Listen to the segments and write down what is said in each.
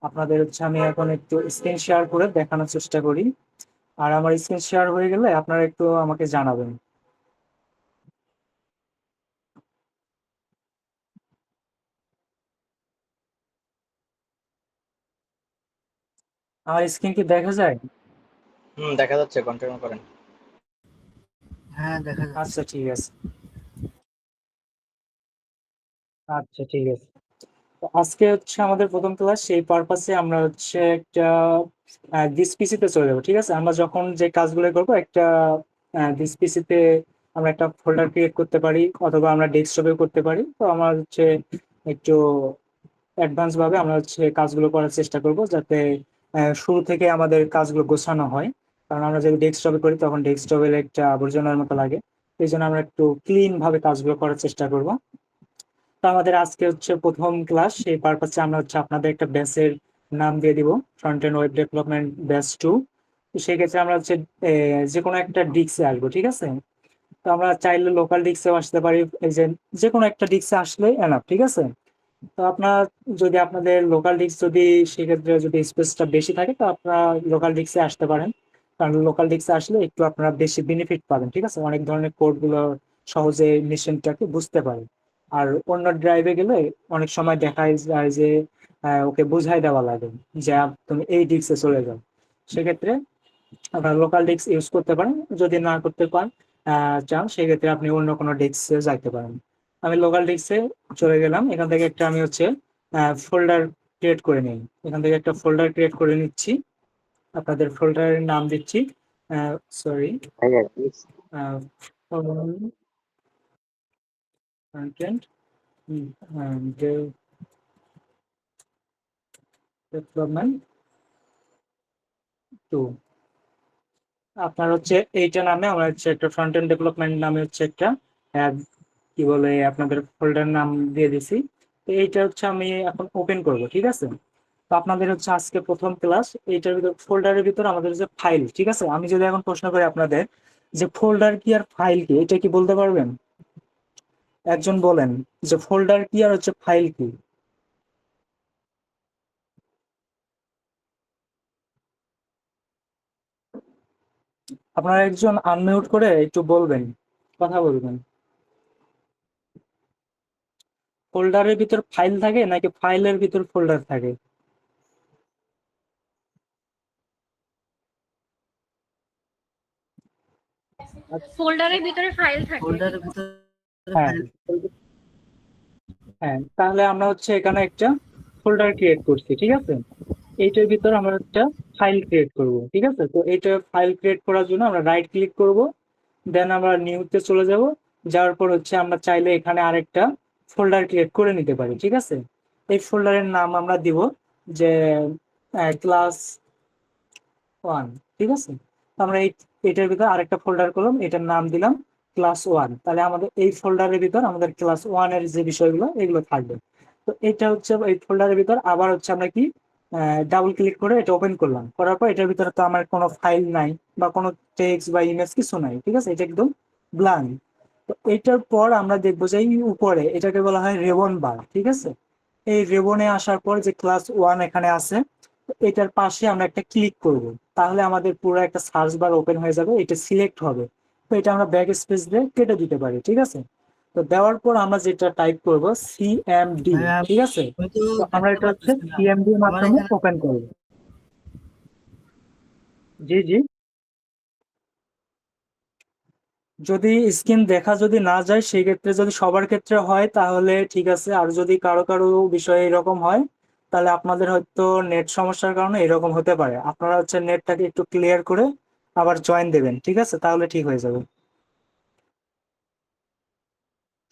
আপনাদের হচ্ছে আমি এখন একটু স্ক্রিন শেয়ার করে দেখানোর চেষ্টা করি। আর আমার স্ক্রিন শেয়ার হয়ে গেলে আপনারা একটু আমাকে জানাবেন। আমার স্ক্রিন কি দেখা যায়? দেখা যাচ্ছে, কন্টিনিউ করেন। হ্যাঁ, দেখা যাচ্ছে। আচ্ছা ঠিক আছে। আচ্ছা ঠিক আছে। তো আজকে হচ্ছে আমাদের প্রথম ক্লাস, সেই পারপাসে আমরা হচ্ছে একটা দিস পিসিতে চলে যাবো। ঠিক আছে, আমরা যখন যে কাজগুলো করব একটা দিস পিসিতে আমরা একটা ফোল্ডার ক্রিয়েট করতে পারি, অথবা আমরা ডেস্কটপে করতে পারি। তো আমার হচ্ছে একটু অ্যাডভান্স ভাবে আমরা হচ্ছে কাজগুলো করার চেষ্টা করব, যাতে শুরু থেকে আমাদের কাজগুলো গোছানো হয়। কারণ আমরা যদি ডেস্কটপে করি তখন ডেস্কটপের একটা আবর্জনার মতো লাগে। এই জন্য আমরা একটু ক্লিন ভাবে কাজগুলো করার চেষ্টা করব। তো আমাদের আজকে হচ্ছে প্রথম ক্লাস, সেই পারপাসে আমরা হচ্ছে আপনাদের একটা ব্যাচের নাম দিয়ে দিব, front end web development batch 2। তো সেক্ষেত্রে আমরা হচ্ছে যে কোনো একটা ডিস্কে আসবো। ঠিক আছে, তো আমরা চাইলে লোকাল ডিস্কেও আসতে পারি। এই যে কোনো একটা ডিস্কে আসলে এনাফ। ঠিক আছে, তো আপনার যদি আপনাদের লোকাল ডিস্ক যদি সেক্ষেত্রে যদি স্পেসটা বেশি থাকে, তো আপনারা লোকাল ডিস্কে আসতে পারেন। কারণ লোকাল ডিস্কে আসলে একটু আপনারা বেশি বেনিফিট পাবেন। ঠিক আছে, অনেক ধরনের কোড গুলো সহজে মেশিনটাকে বুঝতে পারে। আর অন্য ড্রাইভে গেলে অনেক সময় দেখা যায় যে ওকে বুঝাই দেওয়া লাগে যে তুমি এই ডিস্কে চলে যাও। সেক্ষেত্রে আপনার লোকাল ডিস্ক ইউজ করতে পারেন। যদি না করতে পারেন চান, সেক্ষেত্রে আপনি অন্য কোনো ডিস্কে যাইতে পারেন। আমি লোকাল ডিস্কে চলে গেলাম। এখান থেকে একটা আমি হচ্ছে ফোল্ডার ক্রিয়েট করে নিই। এখান থেকে একটা ফোল্ডার ক্রিয়েট করে নিচ্ছি, আপনাদের ফোল্ডারের নাম দিচ্ছি। সরি, ভাইয়া প্লিজ। Content development 2। আপনার হচ্ছে এইটা নামে আমরা হচ্ছে একটা ফ্রন্ট এন্ড ডেভেলপমেন্ট নামে হচ্ছে একটা কি বলে আপনাদের ফোল্ডার নাম দিয়ে দিছি। তো এইটা হচ্ছে আমি এখন ওপেন করব। ঠিক আছে, তো আপনাদের হচ্ছে আজকে প্রথম ক্লাস। এইটার ভিতর ফোল্ডারের ভিতর আমাদের যে ফাইল, ঠিক আছে, আমি যদি এখন প্রশ্ন করি আপনাদের যে ফোল্ডার কি আর ফাইল কি, এটা কি বলতে পারবেন? একজন বলেন যে ফোল্ডার কি আর হচ্ছে ফাইল কি। আপনারা একজন আনমিউট করে একটু বলবেন, কথা বলবেন। ফোল্ডারের ভিতর ফাইল থাকে নাকি ফাইলের ভিতর ফোল্ডার থাকে? ফোল্ডারের ভিতরে ফাইল থাকে। ফোল্ডারের ভিতরে হ্যাঁ, ফাইল। হ্যাঁ, তাহলে আমরা হচ্ছে এখানে একটা ফোল্ডার ক্রিয়েট করছি। ঠিক আছে, এইটার ভিতর আমরা একটা ফাইল ক্রিয়েট করব। ঠিক আছে, তো এইটা ফাইল ক্রিয়েট করার জন্য আমরা রাইট ক্লিক করব, দেন আমরা নিউতে চলে যাব। যাওয়ার পর হচ্ছে আমরা চাইলে এখানে আরেকটা ফোল্ডার ক্রিয়েট করে নিতে পারি। ঠিক আছে, এই ফোল্ডারের নাম আমরা দিব যে ক্লাস 1। ঠিক আছে, তো আমরা এটার ভিতর আরেকটা ফোল্ডার করলাম, এটার নাম দিলাম ক্লাস 1। তাহলে আমাদের এই ফোল্ডারের ভিতর আমাদের ক্লাস 1 এর যে বিষয়গুলো এগুলো থাকবে। তো এটা হচ্ছে এই ফোল্ডারের ভিতর আবার হচ্ছে আমরা কি ডাবল ক্লিক করে এটা ওপেন করলাম, করার পর এটার ভিতরে তো আমার কোনো ফাইল নাই বা কোনো টেক্সট বা ইমেজ কিছু নাই। ঠিক আছে, এটা একদম ব্ল্যাঙ্ক। তো এটার পর আমরা দেখবো যে এই উপরে এটাকে বলা হয় রেবন বার। ঠিক আছে, এই রেবনে আসার পর যে ক্লাস 1 এখানে আছে, তো এটার পাশে আমরা একটা ক্লিক করব। তাহলে আমাদের পুরো একটা সার্চ বার ওপেন হয়ে যাবে, এটা সিলেক্ট হবে। তো এটা আমরা ব্যাক স্পেস দিয়ে কেটে দিতে পারি। ঠিক আছে, তো দেওয়ার পর আমরা যেটা টাইপ করব সিএমডি। ভাইয়া ঠিক আছে, আমি তো তো আমরা দেখতে এটা হচ্ছে পাচ্ছি না। সিএমডি এর আমার মাধ্যমে এখানে ওপেন করব। জি জি, যদি স্ক্রিন দেখা যদি না যায়, সেই ক্ষেত্রে যদি সবার ক্ষেত্রে হয় তাহলে ঠিক আছে। আর যদি কারো কারো বিষয়ে এরকম হয়, তাহলে আপনাদের হয়তো নেট সমস্যার কারণে এরকম হতে পারে। আপনারা হচ্ছে নেটটাকে একটু ক্লিয়ার করে আবার জয়েন দেবেন। ঠিক আছে, তাহলে ঠিক হয়ে যাবে।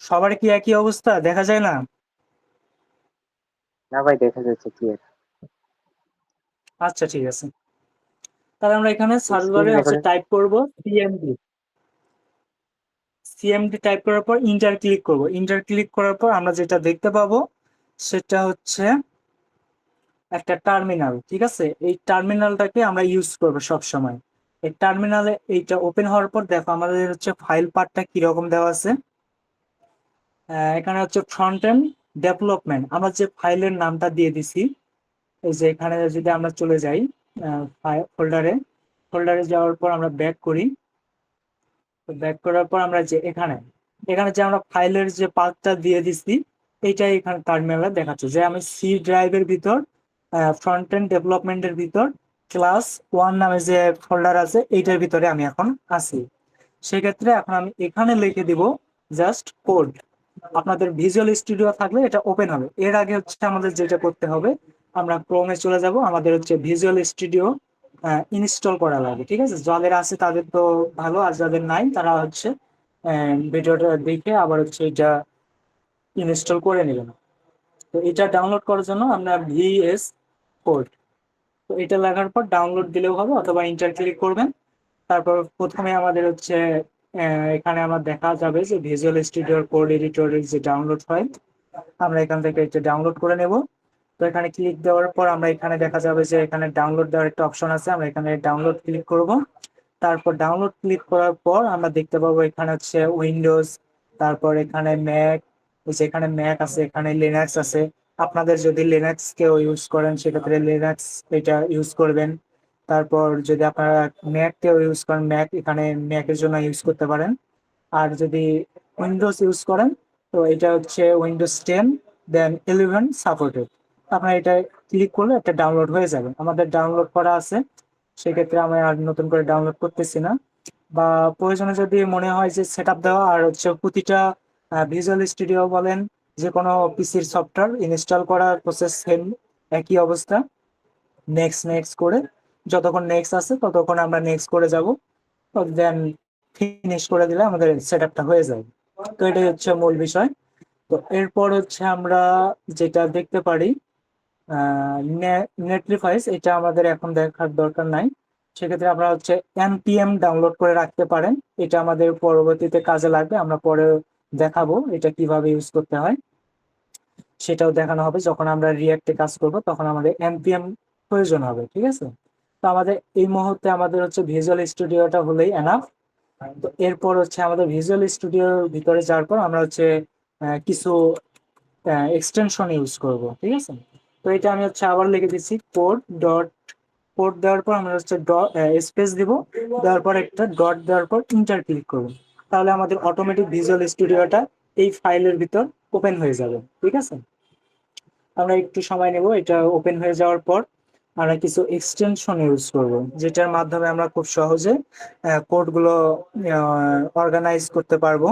সবার কি একই অবস্থা দেখা যায় না? না ভাই, দেখা যাচ্ছে ক্লিয়ার। আচ্ছা ঠিক আছে, তাহলে আমরা এখানে সার্চ স্ক্রিন বারে হচ্ছে রেকর্ডিং। টাইপ করব সিএমডি। সিএমডি টাইপ করার পর ইন্টার ক্লিক করব। ইন্টার ক্লিক করার পর আমরা যেটা দেখতে পাবো সেটা হচ্ছে একটা টার্মিনাল। ঠিক আছে, এই টার্মিনালটাকে আমরা ইউজ করবো সব সময়। এই টার্মিনালে এইটা ওপেন হওয়ার পর দেখো আমাদের হচ্ছে ফাইল পার্টটা কিরকম দেওয়া আছে। এখানে হচ্ছে ফ্রন্ট এন্ড ডেভেলপমেন্ট, আমরা যে ফাইলের নামটা দিয়ে দিছি এই যে এখানে যদি আমরা চলে যাই ফোল্ডারে যাওয়ার পর আমরা ব্যাক করি। তো ব্যাক করার পর আমরা যে এখানে এখানে যে আমরা ফাইলের যে পাথটা দিয়ে দিচ্ছি এইটাই এখানে টার্মিনালে দেখাচ্ছে যে আমি সি ড্রাইভের ভিতর ফ্রন্ট এন্ড ডেভেলপমেন্টের ভিতর ক্লাস 1 নামে যে ফোল্ডার আছে এইটার ভিতরে আমি এখন আছি। সেক্ষেত্রে এখন আমি এখানে লিখে দিব জাস্ট কোড। আপনাদের ভিজুয়াল স্টুডিও থাকলে এটা ওপেন হবে। এর আগে হচ্ছে আমাদের যেটা করতে হবে, আমরা ক্রোমে চলে যাব, আমাদের হচ্ছে ভিজুয়াল স্টুডিও ইনস্টল করা লাগবে। ঠিক আছে, যাদের আছে তাদের তো ভালো, আর যাদের নাই তারা হচ্ছে ভিডিওটা দেখে আবার হচ্ছে এটা ইনস্টল করে নেবেন। তো এটা ডাউনলোড করার জন্য আমরা ভিএস কোড, তো এটা লেখার পর ডাউনলোড দিলেও হবে অথবা ইন্টার ক্লিক করবেন। তারপর প্রথমে আমাদের হচ্ছে এখানে আমার দেখা যাবে যে ভিজুয়াল স্টুডিওর কোড এডিটরের যে ডাউনলোড ফাইল, আমরা এখান থেকে এটা ডাউনলোড করে নেব। তো এখানে ক্লিক দেওয়ার পর আমরা এখানে দেখা যাবে যে এখানে ডাউনলোড দেওয়ার একটা অপশন আছে, আমরা এখানে ডাউনলোড ক্লিক করব। তারপর ডাউনলোড ক্লিক করার পর আমরা দেখতে পাবো এখানে হচ্ছে উইন্ডোজ, তারপর এখানে ম্যাক, এখানে ম্যাক আছে, এখানে লিনাক্স আছে। আপনাদের যদি লিনাক্স কেউ ইউজ করেন সেক্ষেত্রে লিনাক্স এটা ইউজ করবেন। তারপর যদি আপনারা ম্যাক কেউ ইউজ করেন ম্যাক, এখানে ম্যাকের জন্য ইউজ করতে পারেন। আর যদি উইন্ডোজ ইউজ করেন তো এটা হচ্ছে উইন্ডোজ 10 দেন 11 সাপোর্টেড। আপনার এটা ক্লিক করলে একটা ডাউনলোড হয়ে যাবে। আমাদের ডাউনলোড করা আছে, সেক্ষেত্রে আমি আর নতুন করে ডাউনলোড করতেছি না। বা প্রয়োজনে যদি মনে হয় যে সেট দেওয়া আর হচ্ছে প্রতিটা ভিজুয়াল স্টুডিও বলেন যে কোনো পিসির সফটওয়্যার ইনস্টল করার প্রসেস সেম, একই অবস্থা। নেক্সট নেক্সট করে যতক্ষণ নেক্সট আছে ততক্ষণ আমরা নেক্সট করে যাব, দেন ফিনিশ করে দিলে আমাদের সেটআপটা হয়ে যাবে। তো এটাই হচ্ছে মূল বিষয়। তো এরপর হচ্ছে আমরা যেটা দেখতে পারি নেটলিফাইস, এটা আমাদের এখন দেখার দরকার নাই। সেক্ষেত্রে আমরা হচ্ছে npm ডাউনলোড করে রাখতে পারেন, এটা আমাদের পরবর্তীতে কাজে লাগবে, আমরা পরে দেখাবো এটা কিভাবে ইউজ করতে হয়। সেটাও দেখানো হবে যখন আমরা রিয়াক্টে কাজ করব, তখন আমাদের npm প্রয়োজন হবে। ঠিক আছে, তো আমাদের এই মুহূর্তে আমাদের হচ্ছে ভিজুয়াল স্টুডিওটা হলেই এনাফ। তো এরপর হচ্ছে আমাদের ভিজুয়াল স্টুডিওর ভিতরে যাওয়ার পর আমরা হচ্ছে কিছু এক্সটেনশন ইউজ করব। ঠিক আছে, তো এটা আমি হচ্ছে আবার লিখে দিচ্ছি কোড দেওয়ার পর আমরা হচ্ছে স্পেস দিব, দেওয়ার পর একটা ডট দেওয়ার পর ইন্টার ক্লিক করব। তাহলে আমাদের অটোমেটিক ভিজুয়াল স্টুডিওটা এই ফাইলের ভিতর ওপেন হয়ে যাবে। ঠিক আছে, আমরা একটু সময় নেব, এটা ওপেন হয়ে যাওয়ার পর আমরা কিছু এক্সটেনশন ইউজ করব, যেটার মাধ্যমে আমরা খুব সহজে কোডগুলো অর্গানাইজ করতে পারবো।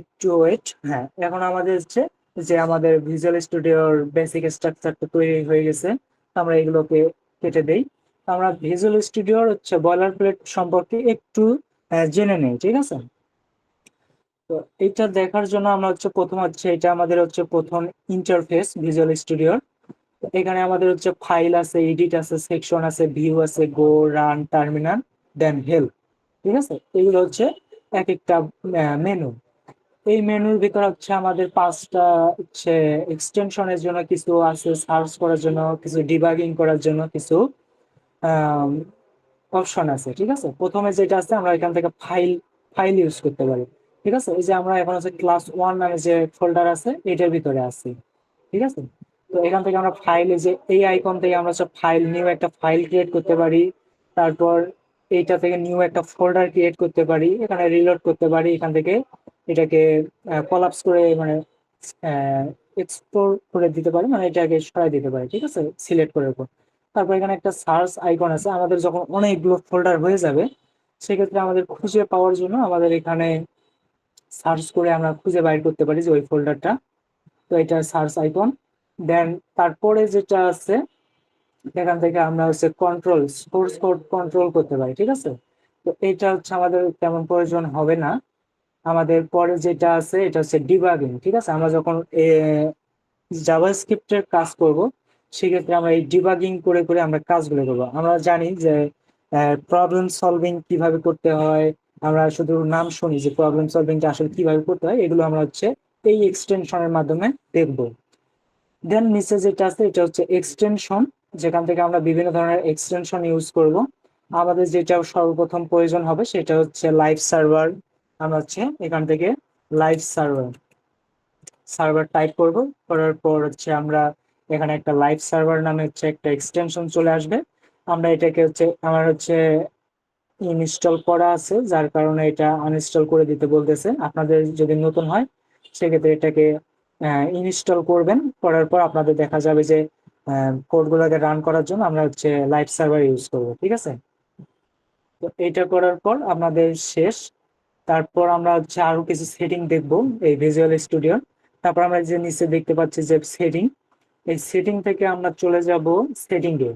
একটু ওয়েট। হ্যাঁ, এখন আমাদের হচ্ছে যে আমাদের ভিজুয়াল স্টুডিওর বেসিক স্ট্রাকচারটা তৈরি হয়ে গেছে, আমরা এগুলোকে কেটে দেই। আমরা ভিজুয়াল স্টুডিওর হচ্ছে বয়লার প্লেট সম্পর্কে একটু জেনে নেই। ঠিক আছে, তো এটা দেখার জন্য আমরা হচ্ছে প্রথম হচ্ছে এটা আমাদের হচ্ছে প্রথম ইন্টারফেস ভিজুয়াল স্টুডিওর। এখানে আমাদের হচ্ছে ফাইল আছে, এডিট আছে, সেকশন আছে, ভিউ আছে, গো, রান, টার্মিনাল, দেন হেল্প। ঠিক আছে, এগুলো হচ্ছে এক একটা মেনু। এই মেনুর ভিতর হচ্ছে আমাদের 5টা হচ্ছে এক্সটেনশনের জন্য কিছু আছে, সার্চ করার জন্য কিছু, ডিবাগিং করার জন্য কিছু অপশন আছে। ঠিক আছে, প্রথমে যেটা আছে আমরা এখান থেকে ফাইল ইউজ করতে পারি। ঠিক আছে, এই যে আমরা এখন হচ্ছে ক্লাস 1 নামে যে ফোল্ডার আছে এটার ভিতরে আছি। ঠিক আছে, তো এখান থেকে আমরা ফাইলে যে এই আইকন থেকে আমরা হচ্ছে ফাইল নিউ একটা ফাইল ক্রিয়েট করতে পারি। তারপর এইটা থেকে নিউ একটা ফোল্ডার ক্রিয়েট করতে পারি, এখানে রিলোড করতে পারি, এখান থেকে এটাকে কলাপস করে মানে এক্সপ্লোর করে দিতে পারি, মানে এটাকে সরাই দিতে পারি। ঠিক আছে, সিলেক্ট করার পর তারপর এখানে একটা সার্চ আইকন আছে। আমাদের যখন অনেকগুলো ফোল্ডার হয়ে যাবে সেক্ষেত্রে আমাদের খুঁজে পাওয়ার জন্য আমাদের এখানে সার্চ করে আমরা খুঁজে বাইর করতে পারি যে ওই ফোল্ডারটা। তো এটা সার্চ আইকন। দেন তারপরে যেটা আছে এখান থেকে আমরা হচ্ছে কন্ট্রোল সোর্স কোড কন্ট্রোল করতে পারি। ঠিক আছে, তো এটা হচ্ছে আমাদের তেমন প্রয়োজন হবে না। আমাদের পরে যেটা আছে এটা হচ্ছে ডিবাগিং। ঠিক আছে, আমরা যখন জাভাস্ক্রিপ্টের কাজ করব সেক্ষেত্রে আমরা এই ডিবাগিং করে করে আমরা কাজগুলো করবো। আমরা জানি যে প্রবলেম সলভিং কিভাবে করতে হয়, আমরা শুধু নাম শুনি যে প্রবলেম সলভিংটা আসলে কিভাবে করতে হয়, এগুলো আমরা হচ্ছে এই এক্সটেনশনের মাধ্যমে দেখবো। দেন নিচে যেটা আছে এটা হচ্ছে এক্সটেনশন, যেখান থেকে আমরা বিভিন্ন ধরনের এক্সটেনশন ইউজ করব। আমাদের যেটা সর্বপ্রথম প্রয়োজন হবে সেটা হচ্ছে লাইভ সার্ভার। আমরা হচ্ছে এখান থেকে লাইভ সার্ভার টাইপ করব, করার পর হচ্ছে আমরা এখানে একটা লাইভ সার্ভার নামে হচ্ছে একটা এক্সটেনশন চলে আসবে। আমরা এটাকে হচ্ছে আমার হচ্ছে ইনস্টল করা আছে, যার কারণে এটা আনইনস্টল করে দিতে বলতেছে। আপনাদের যদি নতুন হয় সেক্ষেত্রে এটাকে ইনস্টল করবেন, করার পর আপনাদের দেখা যাবে যে কোডগুলোকে রান করার জন্য আমরা হচ্ছে লাইভ সার্ভার ইউজ করব, ঠিক আছে। তো এটা করার পর আমাদের শেষ। তারপর আমরা হচ্ছে আরো কিছু সেটিং দেখবো এই ভিজুয়াল স্টুডিও। তারপর আমরা যে নিচে দেখতে পাচ্ছি যে সেটিং, এই সেটিং থেকে আমরা চলে যাব সেটিং এ,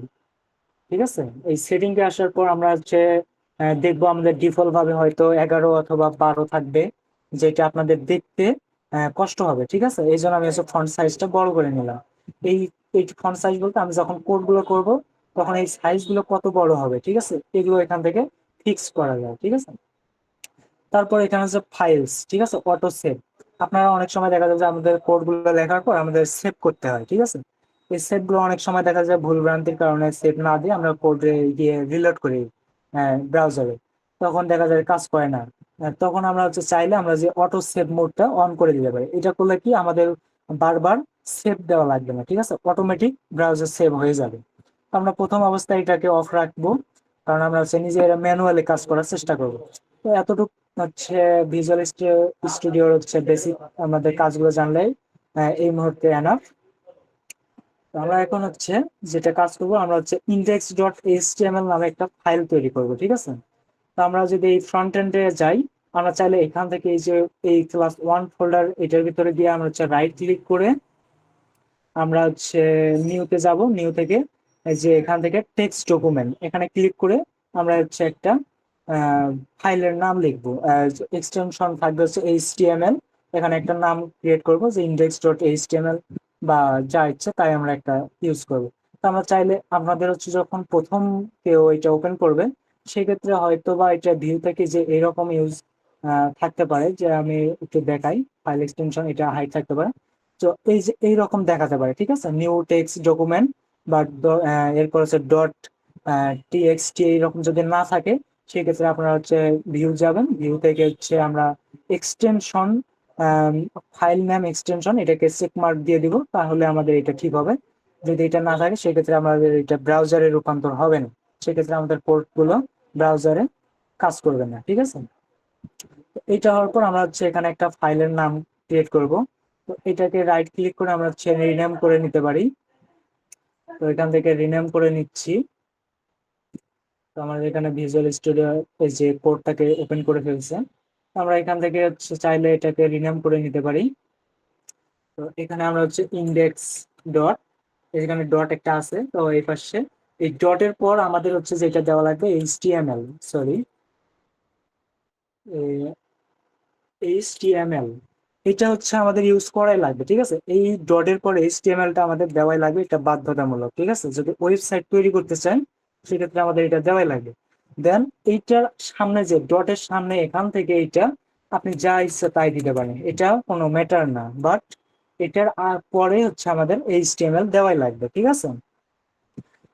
ঠিক আছে। এই সেটিং এ আসার পর আমরা হচ্ছে দেখবো আমাদের ডিফল্ট ভাবে হয়তো 11 অথবা 12 থাকবে, যেটা আপনাদের দেখতে কষ্ট হবে, ঠিক আছে। এই জন্য আমি হচ্ছে ফন্ট সাইজটা বড় করে নিলাম। এই এই ফন্ট সাইজ বলতে আমি যখন কোড গুলো করবো তখন এই সাইজ গুলো কত বড় হবে, ঠিক আছে, এগুলো এখান থেকে ফিক্স করা যায়, ঠিক আছে। তারপর এখানে হচ্ছে ফাইলস, ঠিক আছে, অটো সেভ। আপনারা অনেক সময় দেখা যায় যে আমাদের কোড গুলো লেখার পর আমাদের সেভ করতে হয়, ঠিক আছে। এই সেভ গুলো অনেক সময় দেখা যায় ভুল ভ্রান্তির কারণে সেভ না দিয়ে আমরা কোডে গিয়ে রিলোড করি ব্রাউজারে, তখন দেখা যায় কাজ করে না। তখন আমরা হচ্ছে চাইলে আমরা যে অটো সেভ মোডটা অন করে দিতে পারি। এটা করলে কি আমাদের বারবার সেভ দেওয়া লাগবে না, ঠিক আছে, অটোমেটিক ব্রাউজার সেভ হয়ে যাবে। আমরা প্রথম অবস্থায় এটাকে অফ রাখবো, কারণ আমরা হচ্ছে নিজেরা ম্যানুয়ালি কাজ করার চেষ্টা করবো। তো এতটুকু হচ্ছে ভিজুয়াল স্টুডিওর হচ্ছে বেসিক আমাদের কাজগুলো জানলেই এই মুহূর্তে এনাফ। আমরা এখন হচ্ছে যেটা কাজ করবো, আমরা হচ্ছে index.html নামে একটা ফাইল তৈরি করব, ঠিক আছে। তো আমরা যদি এই ফ্রন্ট এন্ডে যাই, আমরা চাইলে এখান থেকে এই যে এই ক্লাস 1 ফোল্ডার এটার ভিতরে দিয়ে আমরা হচ্ছে রাইট ক্লিক করে আমরা হচ্ছে নিউতে যাব। নিউ থেকে এই যে এখান থেকে টেক্সট ডকুমেন্ট এখানে ক্লিক করে আমরা হচ্ছে একটা ফাইলের নাম লিখবো। এক্সটেনশন থাকবে হচ্ছে এইচটিএমএল। এখানে একটা নাম ক্রিয়েট করব যে index.html বা যা ইচ্ছে তাই আমরা একটা ইউজ করব। তো আমরা চাইলে আপনাদের হচ্ছে যখন প্রথম কেউ এটা ওপেন করবে সেক্ষেত্রে হয়তো বা এটা ভিউ থেকে যে এরকম ইউজ থাকতে পারে, যে আমি একটু দেখাই, ফাইল এক্সটেনশন এটা হাইড থাকতে পারে। তো এই যে এইরকম দেখাতে পারে, ঠিক আছে, নিউ টেক্সট ডকুমেন্ট বা এরপর হচ্ছে ডট টিএক্সটি এইরকম যদি না থাকে সেক্ষেত্রে আপনারা হচ্ছে ভিউ যাবেন, ভিউ থেকে হচ্ছে আমরা এক্সটেনশন ফাইল নাম এক্সটেনশন এটাকে চেক মার্ক দিয়ে দিব, তাহলে আমাদের এটা ঠিক হবে। যদি এটা না থাকে সেক্ষেত্রে আমাদের এটা ব্রাউজারে রূপান্তর হবে না, সেক্ষেত্রে আমাদের পোর্ট গুলো ব্রাউজারে কাজ করবে না, ঠিক আছে। তো এটা হওয়ার পর আমরা হচ্ছে এখানে একটা ফাইলের নাম ক্রিয়েট করব। তো এটাকে রাইট ক্লিক করে আমরা হচ্ছে রিনেম করে নিতে পারি। তো এখান থেকে রিনেম করে নিচ্ছি। তো আমাদের এখানে ভিজুয়াল স্টুডিও এই যে কোডটাকে ওপেন করে ফেলছে। আমরা এখান থেকে হচ্ছে চাইলে এটাকে রিনেম করে নিতে পারি। তো এখানে আমরা হচ্ছে ইন্ডেক্স ডট, এখানে ডট একটা আছে তো এই পাশে এই ডটের পর আমাদের হচ্ছে যেটা দেওয়া লাগবে এইচটিএমএল, সরি এইচটিএমএল, এটা হচ্ছে আমাদের ইউজ করাই লাগবে, ঠিক আছে। এই ডটের পর এইচটিএমএলটা আমাদের দেওয়াই লাগবে, এটা বাধ্যতামূলক, ঠিক আছে। যদি ওয়েবসাইট তৈরি করতে চান সেক্ষেত্রে আমাদের এটা দেওয়াই লাগবে। দেন এইটার সামনে যে ডটের সামনে এখান থেকে এটা আপনি যা ইচ্ছা তাই দিতে পারেন, এটা কোনো ম্যাটার না, বাট এটার পরে হচ্ছে আমাদের এইচটিএমএল দেওয়াই লাগবে, ঠিক আছে।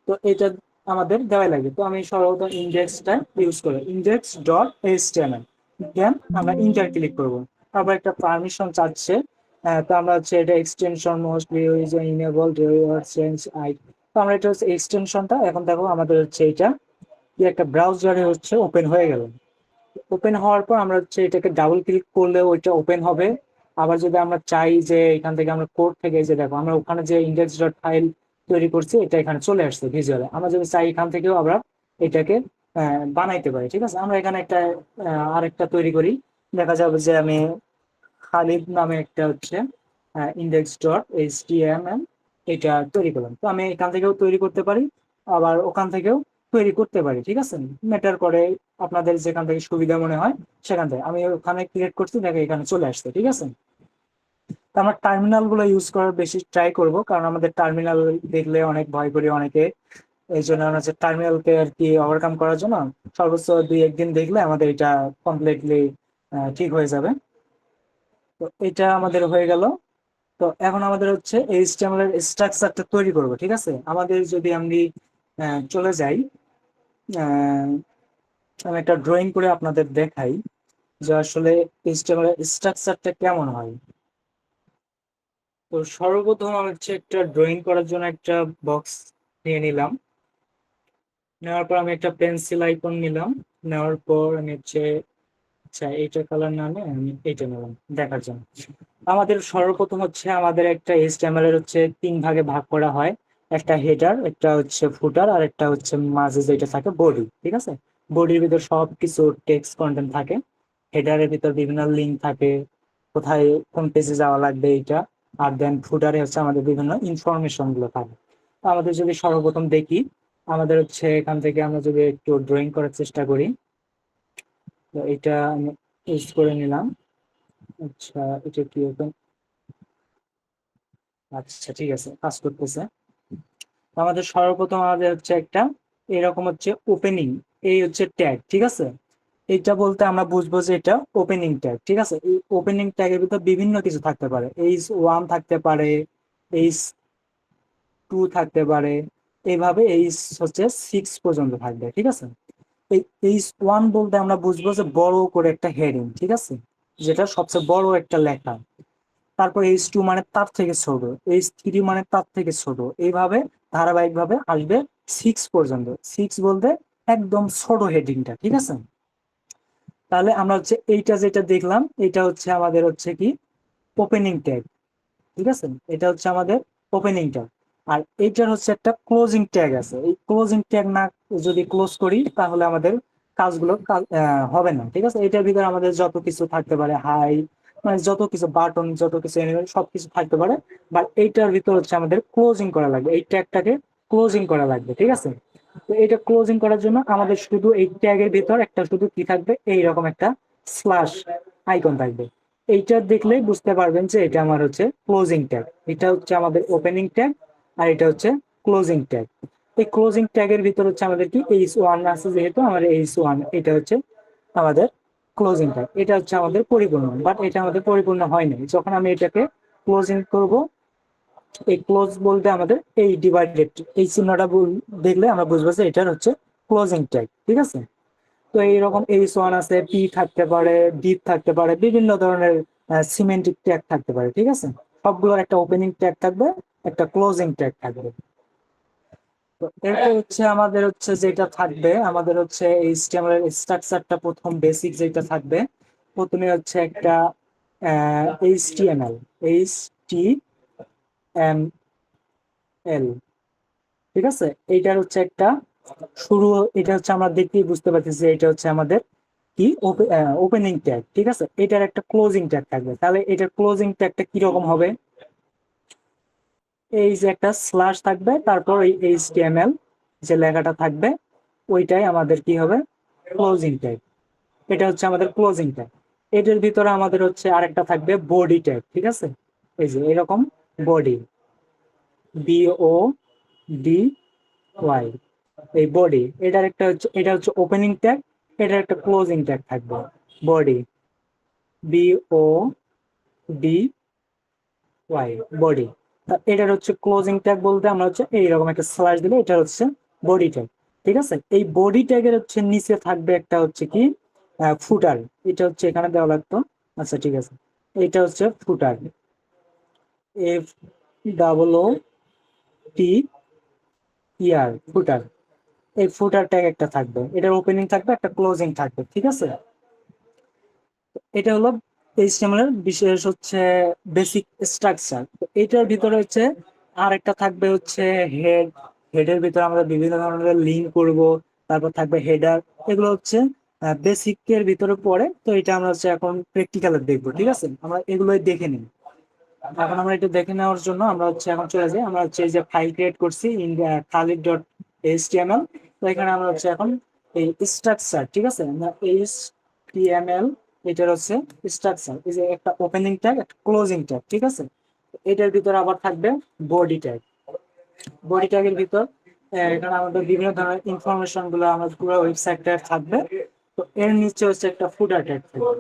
তো এটা আমাদের দেওয়াই লাগবে। তো আমি সর্বপ্রথম ইন্ডেক্সটা ইউজ করি, index.html। দেন আমরা ইন্টার ক্লিক করব। তারপর একটা পারমিশন চাচ্ছে। তো আমরা হচ্ছে এটা extension mostly use enable change I. তো আমরা এটা হচ্ছে এক্সটেনশনটা এখন দেখো আমাদের হচ্ছে এটা কি একটা ব্রাউজারে হচ্ছে ওপেন হয়ে গেল। ওপেন হওয়ার পর আমরা হচ্ছে এটাকে ডাবল ক্লিক করলে ওইটা ওপেন হবে। আবার যদি আমরা চাই যে এখান থেকে আমরা কোড থেকে যে দেখো আমরা ওখানে যে ইন্ডেক্স ডট ফাইল তৈরি করছি এটা এখানে চলে আসছে ভিজুয়ালে, আমরা যদি চাই এখান থেকেও আমরা এটাকে বানাইতে পারি, ঠিক আছে। আমরা এখানে একটা আরেকটা তৈরি করি। দেখা যাবে যে আমি খালিদ নামে একটা হচ্ছে ইন্ডেক্স ডট এইচটিএমএল এটা তৈরি করলাম। তো আমি এখান থেকেও তৈরি করতে পারি, আবার ওখান থেকেও তৈরি করতে পারি, ঠিক আছে, ম্যাটার করে আপনাদের যেখান থেকে সুবিধা মনে হয় সেখান থেকে। আমি ওখানে ক্রিয়েট করছি, দেখে এখানে চলে আসছে, ঠিক আছে। তো আমরা টার্মিনাল গুলো ইউজ করার বেশি ট্রাই করব, কারণ আমাদের টার্মিনাল দেখলে অনেক ভয় করি অনেকে। এই জন্য আমরা যে টার্মিনালকে আর কি ওভারকাম করার জন্য সর্বোচ্চ 2-1 দিন দেখলে আমাদের এটা কমপ্লিটলি ঠিক হয়ে যাবে। তো এটা আমাদের হয়ে গেল। তো এখন আমাদের হচ্ছে এইচটিএমএল এর স্ট্রাকচারটা তৈরি করব, ঠিক আছে। আমাদের যদি আমি চলে যাই, আহ, আমি একটা ড্রয়িং করে আপনাদের দেখাই যে আসলে এইচটিএমএল এর স্ট্রাকচারটা কেমন হয়। তো সর্বপ্রথম আমি হচ্ছে একটা ড্রয়িং করার জন্য একটা বক্স নিয়ে নিলাম। নেওয়ার পর আমি একটা পেন্সিল আইকন নিলাম। নেওয়ার পর আমি হচ্ছে, আচ্ছা এইটা কালার নামে আমি এইটা নিলাম দেখার জন্য। আমাদের সর্বপ্রথম হচ্ছে আমাদের একটা HTML এর হচ্ছে 3 ভাগে ভাগ করা হয়। একটা হেডার, একটা হচ্ছে ফুটার, আর একটা হচ্ছে মাঝে যেটা থাকে বডি। ঠিক আছে, বডির ভিতর সবকিছু টেক্সট কন্টেন্ট থাকে। হেডারের ভিতর বিভিন্ন লিঙ্ক থাকে, কোথায় কোন পেজে যাওয়া লাগবে এইটা। আর দেন ফুটারে হচ্ছে আমাদের বিভিন্ন ইনফরমেশন গুলো থাকে। তো আমাদের যদি সর্বপ্রথম দেখি, আমাদের হচ্ছে এখান থেকে আমরা যদি একটু ড্রয়িং করার চেষ্টা করি। তো এটা আমি ইউজ করে নিলাম। আচ্ছা এটা কি ওপেন, আচ্ছা ঠিক আছে, কাজ করতেছে। আমাদের সর্বপ্রথম আমাদের হচ্ছে একটা এরকম হচ্ছে ওপেনিং, এই হচ্ছে ট্যাগ। ঠিক আছে, এটা বলতে আমরা বুঝবো যে এটা ওপেনিং ট্যাগ। ঠিক আছে, এই ওপেনিং ট্যাগের ভিতর বিভিন্ন কিছু থাকতে পারে। H1 থাকতে পারে, H2 থাকতে পারে, এইভাবে হচ্ছে 6 পর্যন্ত থাকবে। ঠিক আছে, এই H1 বলতে আমরা বুঝবো যে বড় করে একটা হেডিং। ঠিক আছে, যেটা সবচেয়ে বড় একটা লেখা। তারপর H2 মানে তার থেকে ছোট, H3 মানে তার থেকে ছোট, এইভাবে ধারাবাহিক ভাবে আসবে 6 পর্যন্ত। 6 বলতে একদম ছোট হেডিংটা। ঠিক আছে, তাহলে আমরা হচ্ছে এইটা যেটা দেখলাম, এটা হচ্ছে আমাদের হচ্ছে কি ওপেনিং ট্যাগ। ঠিক আছে, এটা হচ্ছে আমাদের ওপেনিং ট্যাগ। আর এইটার হচ্ছে একটা ক্লোজিং ট্যাগ আছে। এই ক্লোজিং ট্যাগ না যদি ক্লোজ করি তাহলে আমাদের কাজগুলো হবে না। ঠিক আছে, এটার ভিতরে আমাদের যত কিছু থাকতে পারে, হাই মানে যত কিছু বাটন, যত কিছু এনিমেল সবকিছু থাকতে পারে। বাট এইটার ভিতর হচ্ছে আমাদের ক্লোজিং করা লাগবে, এই ট্যাগটাকে ক্লোজিং করা লাগবে। ঠিক আছে, তো এটা ক্লোজিং করার জন্য আমাদের শুধু এই ট্যাগের ভিতর একটা শুধু কি থাকবে, এইরকম একটা স্ল্যাশ আইকন থাকবে। এইটা দেখলেই বুঝতে পারবেন যে এটা আমার হচ্ছে ক্লোজিং ট্যাগ, এটা হচ্ছে আমাদের ওপেনিং ট্যাগ, আর এটা হচ্ছে ক্লোজিং ট্যাগ। এই ক্লোজিং ট্যাগের ভিতর হচ্ছে আমাদের কি H1 আছে, যেহেতু আমাদের H1 এটা হচ্ছে আমাদের ক্লোজিং ট্যাগ। এটা হচ্ছে আমাদের পরিপূর্ণ, বাট এটা আমাদের পরিপূর্ণ হয়নি। যখন আমি এটাকে ক্লোজিং করব, এই ক্লোজ বলতে আমাদের এই ডিভাইডেড এই চিহ্নটা দেখলে আমরা বুঝবো যে এটার হচ্ছে ক্লোজিং ট্যাগ। ঠিক আছে, তো এইরকম H1 আছে, পি থাকতে পারে, ডিপ থাকতে পারে, বিভিন্ন ধরনের সিমেন্টিক ট্যাগ থাকতে পারে। ঠিক আছে, সবগুলোর একটা ওপেনিং ট্যাগ থাকবে, একটা ক্লোজিং ট্যাগ থাকবে। তো এরপর হচ্ছে আমাদের হচ্ছে যেটা থাকবে, আমাদের হচ্ছে HTML এর স্ট্রাকচারটা প্রথম বেসিক যেটা থাকবে, প্রথমে হচ্ছে একটা HTML, HTML। ঠিক আছে, এইটার হচ্ছে একটা শুরু, এটা হচ্ছে আমরা দেখতেই বুঝতে পারছি যে এটা হচ্ছে আমাদের কি ওপেনিং ট্যাগ। ঠিক আছে, এটার একটা ক্লোজিং ট্যাগ থাকবে। তাহলে এটার ক্লোজিং ট্যাগটা কিরকম হবে, এই যে একটা স্ল্যাশ থাকবে, তারপর এই HTML যে লেখাটা থাকবে, ওইটাই আমাদের কি হবে ক্লোজিং ট্যাগ। এটা হচ্ছে আমাদের ক্লোজিং ট্যাগ। এটার ভিতরে আমাদের হচ্ছে আরেকটা থাকবে বডি ট্যাগ। ঠিক আছে, এই যে এরকম বডি, BODY, এই বডি, এটার একটা হচ্ছে, এটা হচ্ছে ওপেনিং ট্যাগ, এটার একটা ক্লোজিং ট্যাগ থাকবে বডি, BODY, বডি। এটার হচ্ছে ক্লোজিং ট্যাগ বলতে আমরা হচ্ছে এইরকম একটা স্ল্যাশ দিলে এটা হচ্ছে বডি ট্যাগ। ঠিক আছে, এই বডি ট্যাগের হচ্ছে নিচে থাকবে একটা হচ্ছে কি ফুটার, এটা হচ্ছে এখানে দেওয়া লাগতো। আচ্ছা ঠিক আছে, এটা হচ্ছে ফুটার, FOOTER, ফুটার। এই ফুটার ট্যাগ একটা থাকবে, এটার ওপেনিং থাকবে, একটা ক্লোজিং থাকবে। ঠিক আছে, এটা হলো HTML এর বিশেষ হচ্ছে বেসিক স্ট্রাকচার। তো এটার ভিতরে হচ্ছে আর একটা থাকবে হচ্ছে হেড। হেডের ভিতরে আমরা বিভিন্ন ধরনের লিঙ্ক করব, তারপর থাকবে হেডার। এগুলো হচ্ছে বেসিক এর ভিতরে পড়ে। তো এটা আমরা হচ্ছে এখন প্র্যাকটিক্যালে দেখবো। ঠিক আছে, আমরা এগুলোই দেখে নিই। এখন আমরা এটা দেখে নেওয়ার জন্য আমরা হচ্ছে এখন চলে যাই, আমরা হচ্ছে এই যে ফাইল ক্রিয়েট করছি khalid.html। তো এখানে আমরা হচ্ছে এখন এই স্ট্রাকচার, ঠিক আছে, আমরা HTML, এটার হচ্ছে স্ট্রাকচার, এই যে একটা ওপেনিং ট্যাগ, একটা ক্লোজিং ট্যাগ। ঠিক আছে, এটার ভিতর আবার থাকবে বডি ট্যাগ। বডি ট্যাগের ভিতর এখানে আমাদের বিভিন্ন ধরনের ইনফরমেশন গুলো আমাদের পুরো ওয়েবসাইটে থাকবে। তো এর নিচে হচ্ছে একটা ফুটার ট্যাগ থাকবে,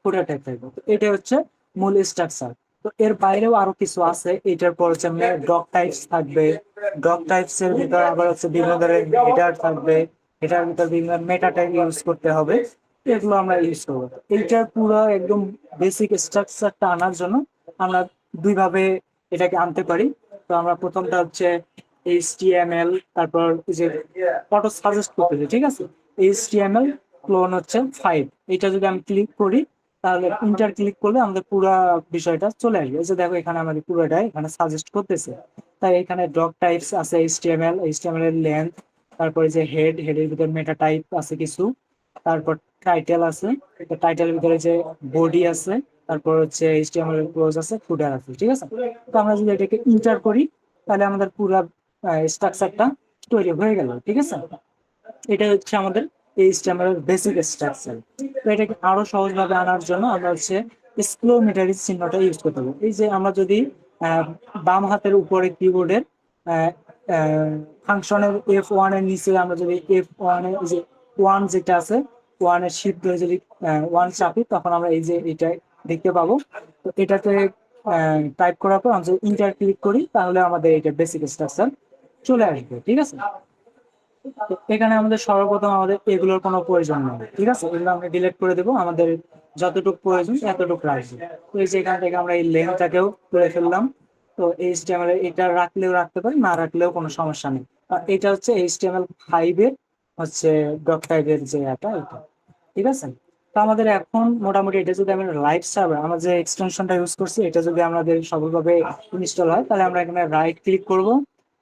ফুটার ট্যাগ থাকবে। তো এটা হচ্ছে মূল স্ট্রাকচার। তো এর বাইরেও আরো কিছু আছে। এটার পর হচ্ছে ডক টাইপস থাকবে, ডক টাইপস এর ভিতর আবার হচ্ছে বিভিন্ন ধরনের হেডার থাকবে, এটার ভিতর বিভিন্ন মেটা ট্যাগ ইউজ করতে হবে, এগুলো আমরা ইউজ করবো। এইটার পুরো একদম বেসিক স্ট্রাকচারটা আনার জন্য আমরা দুইভাবে এটাকে আনতে পারি। তো আমরা প্রথমটা হচ্ছে HTML, তারপর এই যে অটো সাজেস্ট করতেছে, ঠিক আছে, HTML ক্লোন হচ্ছে 5, এটা যদি আমি ক্লিক করি তাহলে ইন্টার ক্লিক করলে আমাদের পুরো বিষয়টা চলে আসবে। এই যে দেখো এখানে আমাদের পুরোটাই এখানে সাজেস্ট করতেছে। তাই এখানে ডক টাইপস আছে, HTML এর লেন্থ, তারপরে যে হেডের ভিতর মেটা টাইপ আছে কিছু, তারপর টাইটেল আছে, টাইটেলের ভিতরে যে বডি আছে, তারপর হচ্ছে HTML এর ক্লোজ আছে, ফুটার আছে, ঠিক আছে। তো আমরা যদি এটাকে ইন্টার করি তাহলে আমাদের পুরো স্ট্রাকচারটা তৈরি হয়ে গেল, ঠিক আছে। এটা হচ্ছে আমাদের HTML এর বেসিক স্ট্রাকচার। তো এটাকে আরো সহজভাবে আনার জন্য আমরা হচ্ছে এক্সক্লোমেটারি চিহ্নটা ইউজ করতে হবে। এই যে আমরা যদি বাম হাতের উপরে কিবোর্ডের ফাংশনের F1 এর নিচে আমরা যদি F1 এর যে 1 যেটা আছে, 1 এর শিফট ধরে যদি 1 চাপি তখন আমরা এই যে এটা দেখতে পাবো। তো এটাতে টাইপ করার পর আমরা যদি ইন্টার ক্লিক করি তাহলে আমাদের এটা বেসিক স্ট্রাকচার চলে আসবে, ঠিক আছে। তো এখানে আমাদের সর্বপ্রথম আমাদের এগুলোর কোনো প্রয়োজন নেই, ঠিক আছে, এগুলো আমরা ডিলিট করে দেবো, আমাদের যতটুকু প্রয়োজন এতটুকু রাখবো। তো এই যে এখান থেকে আমরা এই লেন্থটাকেও করে ফেললাম। তো HTML এটা রাখলেও রাখতে পারি, না রাখলেও কোনো সমস্যা নেই। আর এটা হচ্ছে HTML5 এর হচ্ছে ডক টাইপের যে এটা, ঠিক আছে। তো আমাদের এখন মোটামুটি এটা যদি আমি লাইভ সার্ভার আমরা যে এক্সটেনশনটা ইউজ করছি এটা যদি আমাদের সফলভাবে ইনস্টল হয় তাহলে আমরা এখানে রাইট ক্লিক করব।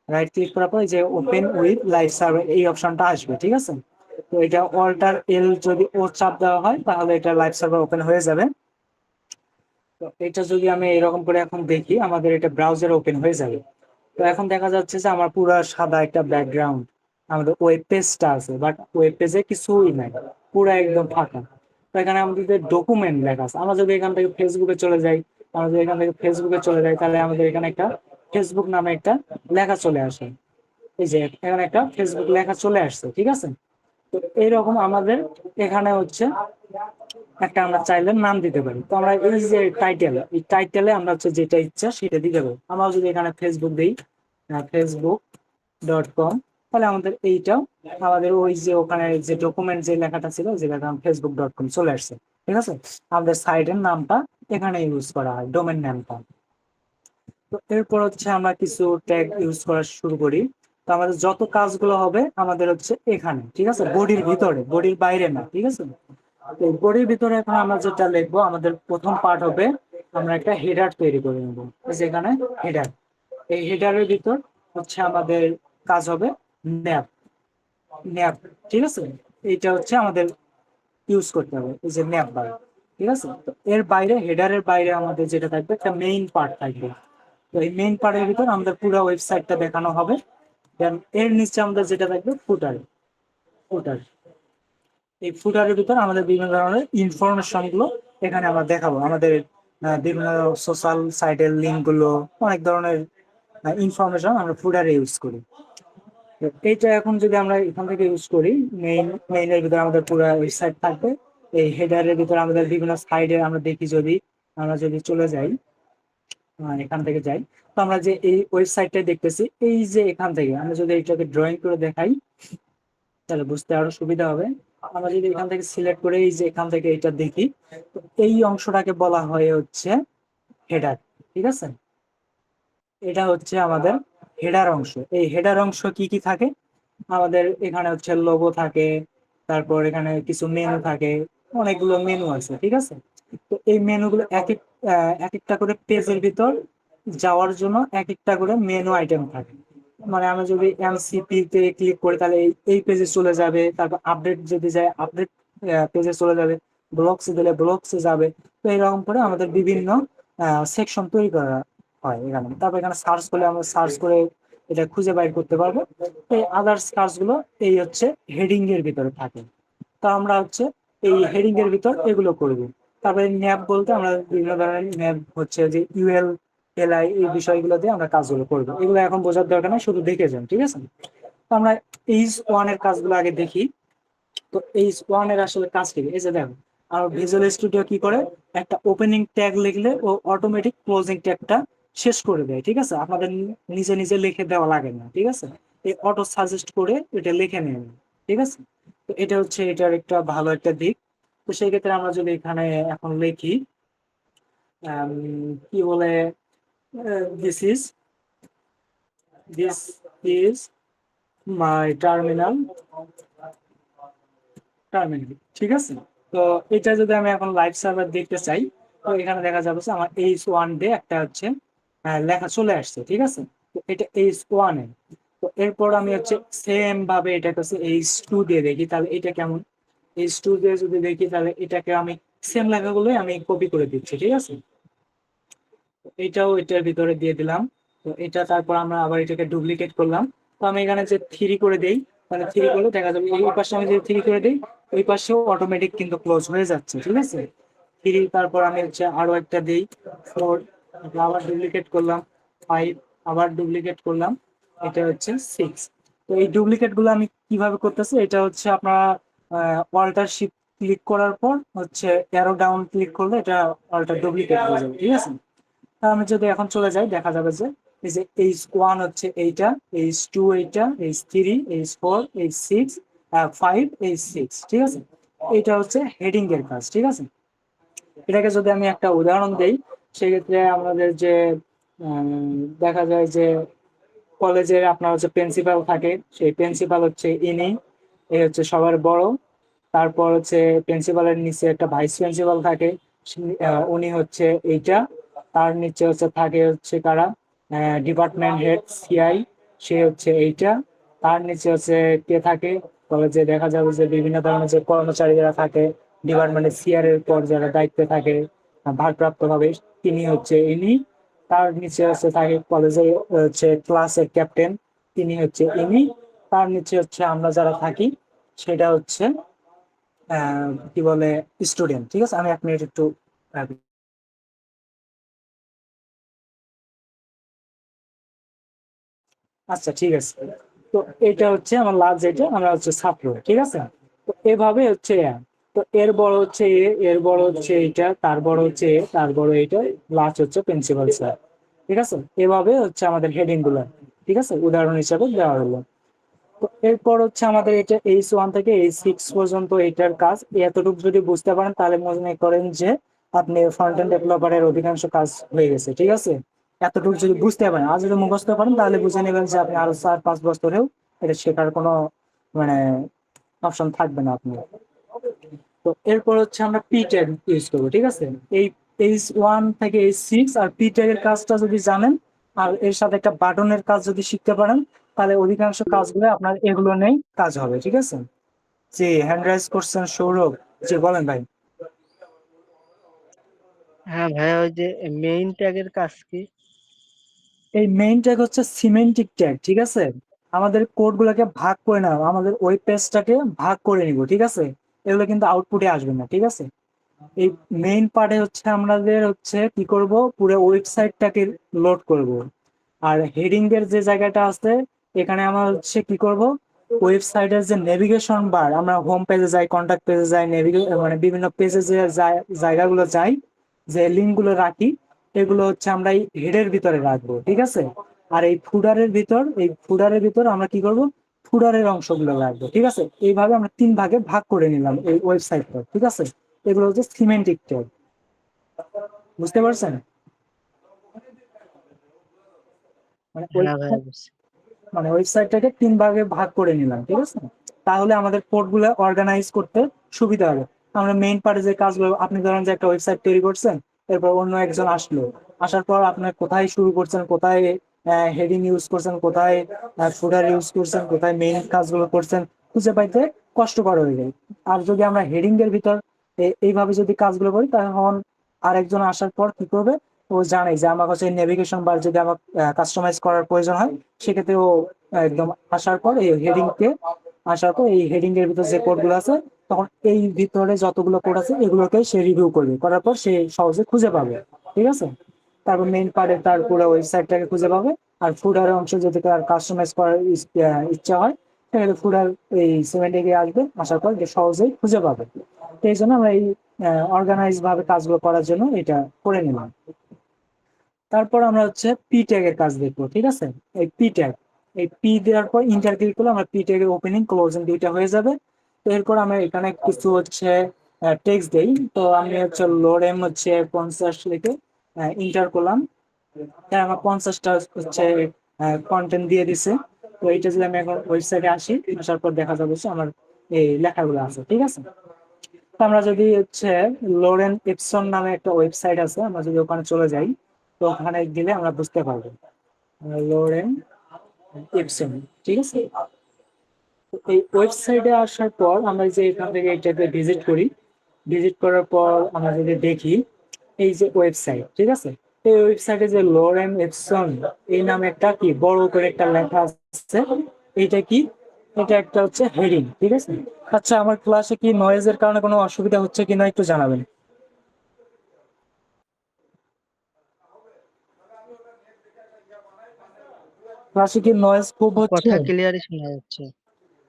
রাইট ক্লিক করার পরে যে ওপেন উইথ লাইভ সার্ভার এই অপশনটা আসবে, ঠিক আছে। তো এটা অল্টার এল যদি ও চাপ দেওয়া হয় তাহলে এটা লাইভ সার্ভার ওপেন হয়ে যাবে। তো এটা যদি আমি এরকম করে এখন দেখি আমাদের এটা ব্রাউজার ওপেন হয়ে যাবে। তো এখন দেখা যাচ্ছে যে আমার পুরো সাদা একটা ব্যাকগ্রাউন্ড আমাদের ওয়েব পেজটা আছে, বাট ওয়েব পেজে কিছুই নাই, পুরো একদম ফাঁকা। তো এখানে আমাদের ডকুমেন্ট লেখা আছে। আমরা যদি এখান থেকে ফেসবুকে চলে যাই, আমরা যদি এখান থেকে ফেসবুকে চলে যাই তাহলে আমাদের এখানে একটা ফেসবুক নামে একটা লেখা চলে আসে। এই যে এখানে একটা ফেসবুক লেখা চলে আসছে, ঠিক আছে। তো এইরকম আমাদের এখানে হচ্ছে একটা আমরা চাইলে নাম দিতে পারি। তো আমরা এই যে টাইটেল, এই টাইটেলে আমরা হচ্ছে যেটা ইচ্ছা সেটা দিতে পারি। আমরা যদি এখানে ফেসবুক দিই, facebook.com, তাহলে আমাদের এইটাও আমাদের ওই যে ওখানে যে ডকুমেন্ট যে লেখাটা ছিল যেটা facebook.com চলে আসছে, ঠিক আছে। আমাদের সাইটের নামটা এখানে ইউজ করা হয়, ডোমেন নামটা। তো এরপর হচ্ছে আমরা কিছু ট্যাগ ইউজ করা শুরু করি। তো আমাদের যত কাজগুলো হবে আমাদের হচ্ছে এখানে, ঠিক আছে, বডির ভিতরে, বডির বাইরে না, ঠিক আছে। তো বডির ভিতরে এখন আমরা যেটা লিখবো আমাদের প্রথম পার্ট হবে আমরা একটা হেডার তৈরি করে নেব। যেখানে হেডার, এই হেডারের ভিতর হচ্ছে আমাদের কাজ হবে ন্যাপ, ন্যাপ, ঠিক আছে। এইটা হচ্ছে আমাদের ইউজ করতে হবে, এই যে ন্যাপ বার, ঠিক আছে। তো এর বাইরে, হেডারের বাইরে আমাদের যেটা থাকবে একটা মেইন পার্ট থাকবে। তো এই মেইন পার্টের ভিতর আমাদের পুরো ওয়েবসাইটটা দেখানো হবে। দেন এর নিচে আমাদের যেটা থাকবে ফুটার, ফুটার, এই ফুটারের ভিতর আমাদের বিভিন্ন ধরনের ইনফরমেশন গুলো এখানে আমরা দেখাবো। আমাদের বিভিন্ন সোশ্যাল সাইটের লিঙ্ক গুলো, অনেক ধরনের ইনফরমেশন আমরা ফুটারে ইউজ করি। তো এইটা এখন যদি আমরা এখান থেকে ইউজ করি, মেইনের ভিতরে আমাদের পুরো ওয়েবসাইট থাকবে। এই হেডারের ভিতরে আমাদের বিভিন্ন সাইডে আমরা দেখি, যদি আমরা যদি চলে যাই, এখান থেকে যাই, তো আমরা যে এই ওয়েবসাইটটা দেখতেছি, এই যে এখান থেকে আমরা যদি এইটাকে ড্রয়িং করে দেখাই তাহলে বুঝতে আরো সুবিধা হবে। আমরা যদি এখান থেকে সিলেক্ট করে এই যে এখান থেকে এটা দেখি, তো এই অংশটাকে বলা হয় হচ্ছে হেডার, ঠিক আছে। এটা হচ্ছে আমাদের হেডার অংশ। এই হেডার অংশ কি কি থাকে, আমাদের এখানে হচ্ছে লোগো থাকে, তারপর এখানে কিছু মেনু থাকে, অনেকগুলো মেনু আছে, ঠিক আছে। তো এই মেনুগুলো এক একটা করে পেজের ভিতর যাওয়ার জন্য এক একটা করে মেনু আইটেম থাকে। মানে আমরা যদি MCP তে ক্লিক করি তাহলে এই পেজে চলে যাবে, তারপর আপডেট যদি যায় আপডেট পেজে চলে যাবে, ব্লগসে দিলে ব্লগসে যাবে। তো এরকম করে আমাদের বিভিন্ন সেকশন তৈরি করা হয় এখানে। তারপর এখানে সার্চ করলে আমরা সার্চ করে এটা খুঁজে বাইর করতে পারবো। এই আদার্স কাজগুলো এই হচ্ছে হেডিং এর ভিতরে থাকে। তো আমরা হচ্ছে এই হেডিং এর ভিতর এগুলো করব। তারপরে ন্যাপ বলতে আমরা বিভিন্ন ধরনের ন্যাপ হচ্ছে যে UL LI এই বিষয়গুলো দিয়ে আমরা কাজগুলো করবো। এগুলো এখন বোঝার দরকার নেই, শুধু দেখে যান, ঠিক আছে। তো আমরা H1 এর কাজগুলো আগে দেখি। তো H1 এর আসলে কাজ কি, এই যে দেখো, আর ভিজুয়াল স্টুডিও কি করে, একটা ওপেনিং ট্যাগ লিখলে ও অটোমেটিক ক্লোজিং ট্যাগটা শেষ করে দেয়, ঠিক আছে। আপনাদের নিজে নিজে লিখে দেওয়া লাগে না, ঠিক আছে। এই অটো সাজেস্ট করে এটা লিখে নেবে, ঠিক আছে। তো এটা হচ্ছে এটার একটা ভালো একটা দিক। তো সেই ক্ষেত্রে আমরা যদি এখানে এখন লিখি কি বলে this is my terminal, ঠিক আছে। তো এটা যদি আমি এখন লাইভ সার্ভার দেখতে চাই, তো এখানে দেখা যাবে যে আমার H1 দিয়ে একটা হচ্ছে লেখা চলে আসছে, ঠিক আছে। তো এটা H1 এ। তো এরপর আমি হচ্ছে সেম ভাবে এটা হচ্ছে H2 দিয়ে দেখি, তাহলে এটা কেমন। H2 দিয়ে যদি দেখি তাহলে এটাকে আমি সেম লেখাগুলোই আমি কপি করে দিচ্ছি, ঠিক আছে। এটাও এটার ভিতরে দিয়ে দিলাম। তো এটা তারপর আমরা আবার এটাকে ডুপ্লিকেট করলাম। তো আমি এখানে যে 3 করে দেই, তাহলে 3 করলে দেখা যাবে এই পাশে আমি যদি 3 করে দেই, ওই পাশেও অটোমেটিক কিন্তু ক্লোজ হয়ে যাচ্ছে, ঠিক আছে। 3 তারপর আমি হচ্ছে আরো একটা দেই 4, আবার ডুপ্লিকেট করলাম 5, আবার ডুপ্লিকেট করলাম, এটা হচ্ছে 6। তো এই ডুপ্লিকেট গুলো আমি কিভাবে করতেছি, এটা হচ্ছে আপনারা অল্টার শিফট ক্লিক করার পর হচ্ছে অ্যারো ডাউন ক্লিক করলে এটা অল্টার ডুপ্লিকেট হয়ে যাবে, ঠিক আছে। আমি যদি এখন চলে যাই, দেখা যাবে যে এই যে H1 হচ্ছে এইটা, H2 এইটা, H3, H4, H6, 5, H6, ঠিক আছে। এটা হচ্ছে হেডিং এর কাজ, ঠিক আছে। এটাকে যদি আমি একটা উদাহরণ দেই, সেক্ষেত্রে আমাদের যে দেখা যায় যে কলেজের আপনার হচ্ছে প্রিন্সিপাল থাকে, সেই প্রিন্সিপাল হচ্ছে ইনি, এই হচ্ছে সবার বড়। তারপর হচ্ছে প্রিন্সিপালের নিচে একটা ভাইস প্রিন্সিপাল থাকে, উনি হচ্ছে এইটা। তার নিচে হচ্ছে থাকে হচ্ছে কারা, ডিপার্টমেন্ট হেড সিআই, সে হচ্ছে এইটা। তার নিচে হচ্ছে কে থাকে, কলেজে দেখা যাবে যে বিভিন্ন ধরনের যে কর্মচারীরা থাকে ডিপার্টমেন্টের সিআর এর পর যারা দায়িত্বে থাকে ভারপ্রাপ্ত ভাবে, তিনি হচ্ছে ইনি। তার নিচে হচ্ছে থাকে কলেজে হচ্ছে ক্লাসের ক্যাপ্টেন, তিনি হচ্ছে ইনি। তার নিচে হচ্ছে আমরা যারা থাকি সেটা হচ্ছে কি বলে স্টুডেন্ট, ঠিক আছে। আমি 1 মিনিট একটু আচ্ছা ঠিক আছে। তো এটা হচ্ছে আমার লাস্ট, যেটা আমরা হচ্ছে ছাত্র, ঠিক আছে। তো এভাবে হচ্ছে তো এর বড় হচ্ছে এর বড় হচ্ছে এইটা, তার বড় হচ্ছে তার বড় এইটা, লাস্ট হচ্ছে প্রিন্সিপাল স্যার, ঠিক আছে। এভাবে হচ্ছে আমাদের হেডিং গুলো, ঠিক আছে, উদাহরণ হিসাবে দেওয়া হলো। তো এরপর হচ্ছে আমাদের এটা H1 থেকে H6 পর্যন্ত এটার কাজ। এতটুকু যদি বুঝতে পারেন তাহলে মনে করেন যে আপনি ফ্রন্ট এন্ড ডেভেলপারের অধিকাংশ কাজ হয়ে গেছে, ঠিক আছে। এতটুকু যদি বুঝতে পারেন, আর যদি মুখস্থ পারেন তাহলে বুঝে নেবেন যে আপনি আরো 4-5 বছরেও এটা শেখার কোনো মানে অপশন থাকবে না আপনি। তো এরপর হচ্ছে আমরা পি ট্যাগ ইউজ করবো, ঠিক আছে। এই H1 থেকে H6 আর পি ট্যাগ এর কাজটা যদি জানেন, আর এর সাথে একটা বাটনের কাজ যদি শিখতে পারেন, তাহলে অধিকাংশ কাজগুলো আপনার এগুলো নেই কাজ হবে, ঠিক আছে। যে হ্যান্ড রাইজ করছেন সৌরভ, যে বলেন ভাই। হ্যাঁ ভাইয়া, ওই যে মেইন ট্যাগের কাজ কি? এই মেইন ট্যাগ হচ্ছে সিমেন্টিক ট্যাগ, ঠিক আছে। আমাদের কোড গুলাকে ভাগ করে নাও, আমাদের ওয়েব পেজটাকে ভাগ করে নিব, ঠিক আছে। এগুলো কিন্তু আউটপুটে আসবে না, ঠিক আছে। এই মেইন পার্টে হচ্ছে আমাদের হচ্ছে কি করব, পুরো ওয়েবসাইটটাকে লোড করব। আর হেডিং এর যে জায়গাটা আছে, এখানে আমরা হচ্ছে কি করব, ওয়েবসাইটের যে নেভিগেশন বার, আমরা হোম পেজে যাই, কন্টাক্ট পেজে যাই, মানে বিভিন্ন পেজে যে জায়গাগুলো যাই, যে লিঙ্ক গুলো রাখি, এগুলো হচ্ছে আমরা এই হেডের ভিতরে রাখবো, ঠিক আছে। আর এই ফুডারের ভিতর আমরা কি করব, ফুডারের অংশগুলো রাখবো, ঠিক আছে। এইভাবে আমরা 3 ভাগে ভাগ করে নিলাম এই ওয়েবসাইটটা, ঠিক আছে। এগুলো হচ্ছে সিমেন্টিক ট্যাগ, বুঝতে পারছেন। মানে হ্যাঁ ভাইয়া বুঝছি। ওয়েবসাইটটাকে 3 ভাগে ভাগ করে নিলাম, ঠিক আছে। তাহলে আমাদের কোড গুলো অর্গানাইজ করতে সুবিধা হবে। আমরা মেইন পার্টে যে কাজগুলো, আপনি ধরেন যে একটা ওয়েবসাইট তৈরি করছেন, এরপর অন্য একজন আসলো, আসার পর আপনি কোথায় শুরু করছেন, কোথায় হেডিং ইউজ করছেন, কোথায় ফুটার ইউজ করছেন, কোথায় মেইন কাজগুলো করছেন, খুঁজে পাইতে কষ্টকর হয়ে যায়। আর যদি আমরা হেডিং এর ভিতর এইভাবে যদি কাজগুলো করি, তখন আরেকজন আসার পর কি করবে, ও জানে যে আমার কাছে নেভিগেশন বার যদি আমার কাস্টমাইজ করার প্রয়োজন হয়, সেক্ষেত্রে ও একদম আসার পর এই হেডিং এর ভিতর যে কোড গুলো আছে, তখন এই ভিতরে যতগুলো কোড আছে এগুলোকে সে রিভিউ করবে, করার পর সে সহজে খুঁজে পাবে, ঠিক আছে। তারপর মেইন পার্টে তার পুরো ওয়েবসাইটটাকে খুঁজে পাবে। আর ফুডার অংশ যদি তার কাস্টমাইজ করার ইচ্ছা হয়, তাহলে ফুডার এই সিমেন্টে গিয়ে আসবে, আসার পর সহজেই খুঁজে পাবে। তো এই জন্য আমরা এই অর্গানাইজ ভাবে কাজগুলো করার জন্য এটা করে নিলাম। তারপর আমরা হচ্ছে পি ট্যাগ এর কাজ দেখবো, ঠিক আছে। এই পি ট্যাগ, এই পি দেওয়ার পর ইন্টার ক্লিক করলে আমরা পি ট্যাগ এর ওপেনিং ক্লোজিং দুইটা হয়ে যাবে। তো এরপর আমরা এখানে কিছু হচ্ছে টেক্সট দেই। তো আমি হচ্ছে লোড এম হচ্ছে 50 লিখে ইন্টার করলাম। তাই আমার 50টা হচ্ছে কন্টেন্ট দিয়ে দিছে। তো এইটা যদি আমি এখন ওয়েবসাইটে আসি, আসার পর দেখা যাবে যে আমার এই লেখাগুলো আছে, ঠিক আছে। তো আমরা যদি হচ্ছে লোরেন এপসন নামে একটা ওয়েবসাইট আছে, আমরা যদি ওখানে চলে যাই, তো ওখানে গেলে আমরা বুঝতে পারবো লোরেন এপসন, ঠিক আছে। তো এই ওয়েবসাইটে আসার পর আমরা যে এখান থেকে এটাতে ভিজিট করি, ভিজিট করার পর আমরা যদি দেখি এই যে ওয়েবসাইট, ঠিক আছে। এই ওয়েবসাইটে যে লোরেন এপসন এই নামে একটা কি বড় করে একটা লেখা আছে, এইটা কি, এটা একটা হচ্ছে হেডিং, ঠিক আছে। আচ্ছা, আমার ক্লাসে কি নয়েজের কারণে কোনো অসুবিধা হচ্ছে কিনা একটু জানাবেন। ক্লাসে কি নয়েজ খুব হচ্ছে? কথা ক্লিয়ারই শোনা যাচ্ছে।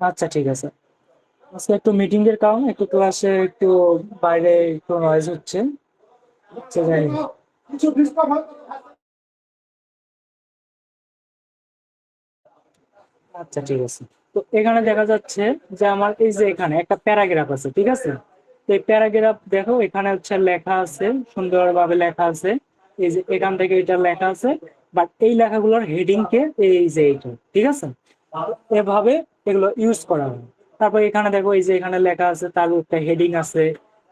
আচ্ছা, ঠিক আছে। আজকে একটু মিটিং এর কারণে একটু ক্লাসে একটু বাইরে একটু নয়েজ হচ্ছে। আচ্ছা, যাই হোক। আচ্ছা, ঠিক আছে। তো এখানে দেখা যাচ্ছে যে আমার এই যে এখানে একটা প্যারাগ্রাফ আছে, ঠিক আছে। তো এই প্যারাগ্রাফ দেখো, এখানে হচ্ছে লেখা আছে, সুন্দরভাবে লেখা আছে। এই যে এখান থেকে এটা লেখা আছে, বাট এই লেখাগুলোর হেডিং কে এই যে এইটা, ঠিক আছে। এভাবে এগুলো ইউজ করা হয়। তারপর এখানে দেখো, এই যে এখানে লেখা আছে, তার একটা হেডিং আছে।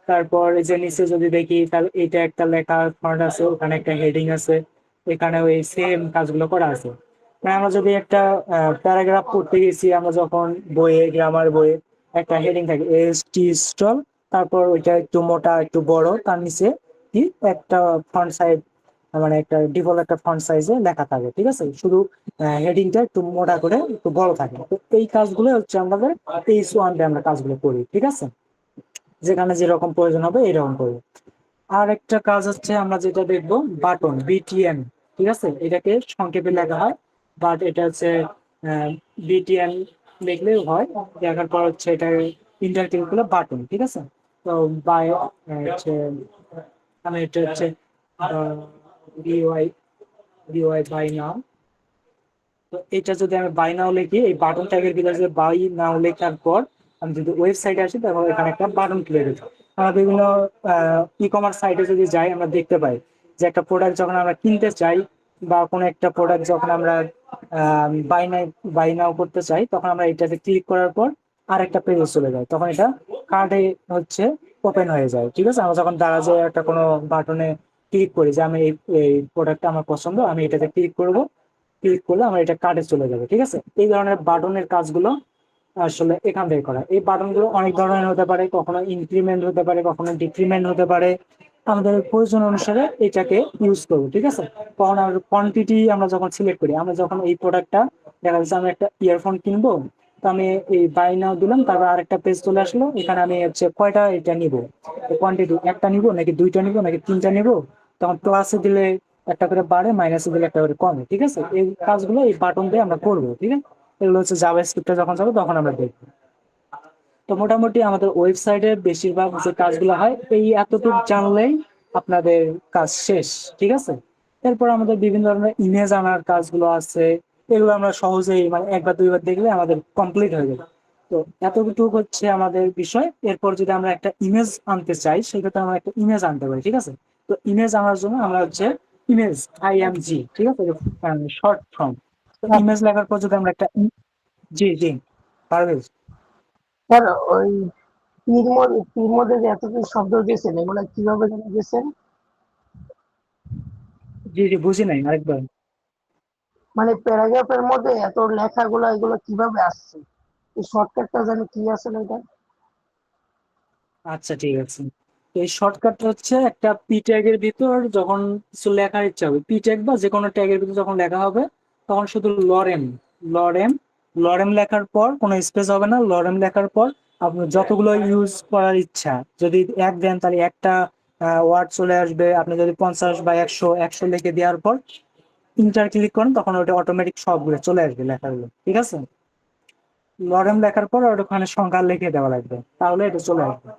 তারপর এই যে নিচে যদি দেখি, তাহলে এটা একটা লেখা ফন্ট আছে, ওখানে একটা হেডিং আছে, এখানে ওই সেম কাজগুলো করা আছে। মানে আমরা যদি একটা প্যারাগ্রাফ পড়তে গেছি, আমরা যখন বইয়ে, গ্রামার বইয়ে একটা হেডিং থাকে এস টি স্টল, তারপর ওইটা একটু মোটা একটু বড়, তার নিচে কি একটা ফন্ট সাইজ, মানে একটা ডিফল্ট একটা ফন্ট সাইজে লেখা থাকে, ঠিক আছে। শুধু হেডিংটা একটু মোটা করে একটু বড় থাকে। তো এই কাজগুলো হচ্ছে আমাদের পেজ ওয়ান আমরা কাজগুলো করি, ঠিক আছে। যেখানে যেরকম প্রয়োজন হবে এরকম করি। আর একটা কাজ হচ্ছে আমরা যেটা দেখবো, বাটন, বিটিএন, ঠিক আছে। এটাকে সংক্ষেপে লেখা হয়, বাট এটা হচ্ছে বিটিএন দেখলেও হয়। দেখার পর হচ্ছে এটা ইন্টারক্টিভ গুলো বাটন, ঠিক আছে। তো বাই হচ্ছে, আমি এটা হচ্ছে বিওয়াই, বিওয়াই বাই নাও। তো এটা যদি আমি বাই নাও লিখি, এই বাটন ট্যাগের ভিতরে যদি বাই নাও লেখার পর আমি যদি ওয়েবসাইটে আসি, তাহলে এখানে একটা বাটন ক্লিক হচ্ছে। আমরা বিভিন্ন ই কমার্স সাইটে যদি যাই, আমরা দেখতে পাই যে একটা প্রোডাক্ট যখন আমরা কিনতে চাই, বা কোনো একটা প্রোডাক্ট যখন আমরা বাই নাও করতে চাই, তখন আমরা এটাতে ক্লিক করার পর আরেকটা পেজে চলে যায়, তখন এটা কার্ডে হচ্ছে ওপেন হয়ে যায়, ঠিক আছে। আমরা যখন দারাজে একটা কোনো বাটনে ক্লিক করি যে আমি এই প্রোডাক্টটা আমার পছন্দ, আমি এটাতে ক্লিক করব, ক্লিক করলে আমার এটা কার্ডে চলে যাবে, ঠিক আছে। এই ধরনের বাটনের কাজগুলো আসলে এখান থেকে করা। এই বাটন গুলো অনেক ধরনের হতে পারে, কখনো ইনক্রিমেন্ট হতে পারে, কখনো ডিক্রিমেন্ট হতে পারে। আমাদের প্রয়োজন অনুসারে এটাকে ইউজ করবো, ঠিক আছে। কখন আর কোয়ান্টিটি আমরা যখন সিলেক্ট করি, আমরা যখন এই প্রোডাক্টটা দেখা যাচ্ছে আমি একটা ইয়ারফোন কিনবো, তো আমি এই বাই নাও দিলাম, তারপর আরেকটা পেজ চলে আসলো, এখানে আমি হচ্ছে কয়টা এটা নিবো, কোয়ান্টিটি একটা নিবো নাকি দুইটা নিবো নাকি তিনটা নিবো, তখন প্লাসে দিলে একটা করে বাড়ে, মাইনাসে দিলে একটা করে কমে, ঠিক আছে। এই কাজগুলো এই বাটন দিয়ে আমরা করবো, ঠিক আছে। এগুলো হচ্ছে জাভাস্ক্রিপ্টে যখন যাবে তখন আমরা দেখবো। তো মোটামুটি আমাদের ওয়েবসাইটে বেশিরভাগ যে কাজগুলো হয়, এই এতটুকু জানলেই আপনাদের কাজ শেষ, ঠিক আছে। এরপর আমাদের বিভিন্ন ধরনের ইমেজ আনার কাজগুলো আছে, এগুলো আমরা সহজেই মানে একবার দুইবার দেখলে আমাদের কমপ্লিট হয়ে যাবে। তো এতটুকু হচ্ছে আমাদের বিষয়। এরপর যদি আমরা একটা ইমেজ আনতে চাই, সেক্ষেত্রে আমরা একটা ইমেজ আনতে পারি, ঠিক আছে। তো ইমেজ আনার জন্য আমরা হচ্ছে ইমেজ, IMG, ঠিক আছে, শর্ট ফর্ম। তো ইমেজ লেখার পর যদি আমরা একটা জি জি পারভেজ, স্যার ওই তীর মধ্যে যে এতদিন শব্দ দিয়েছেন এগুলা কিভাবে জানা দিয়েছেন? জি জি বুঝি নাই, আরেকবার। মানে প্যারাগ্রাফের মধ্যে এত লেখাগুলো এগুলো কিভাবে আসছে? এই শর্টকাটটা জানি কি আছে না এটা? আচ্ছা, ঠিক আছে। তো এই শর্টকাটটা হচ্ছে একটা পি ট্যাগের ভিতর যখন কিছু লেখার ইচ্ছা হবে, পি ট্যাগ বা যে কোনো ট্যাগের ভিতর যখন লেখা হবে, তখন শুধু লরেম, লরেম, লরেম লেখার পর কোনো স্পেস হবে না। লরেম লেখার পর আপনার যতগুলো ইউজ করার ইচ্ছা, যদি এক দেন তাহলে একটা ওয়ার্ড চলে আসবে। আপনি যদি 50 বা 100 100 লিখে দেওয়ার পর ইন্টার ক্লিক করেন, তখন ওটা অটোমেটিক সবগুলো চলে আসবে লেখাগুলো, ঠিক আছে। লরেম লেখার পর ওর ওখানে সংখ্যা লিখে দেওয়া লাগবে, তাহলে এটা চলে আসবে।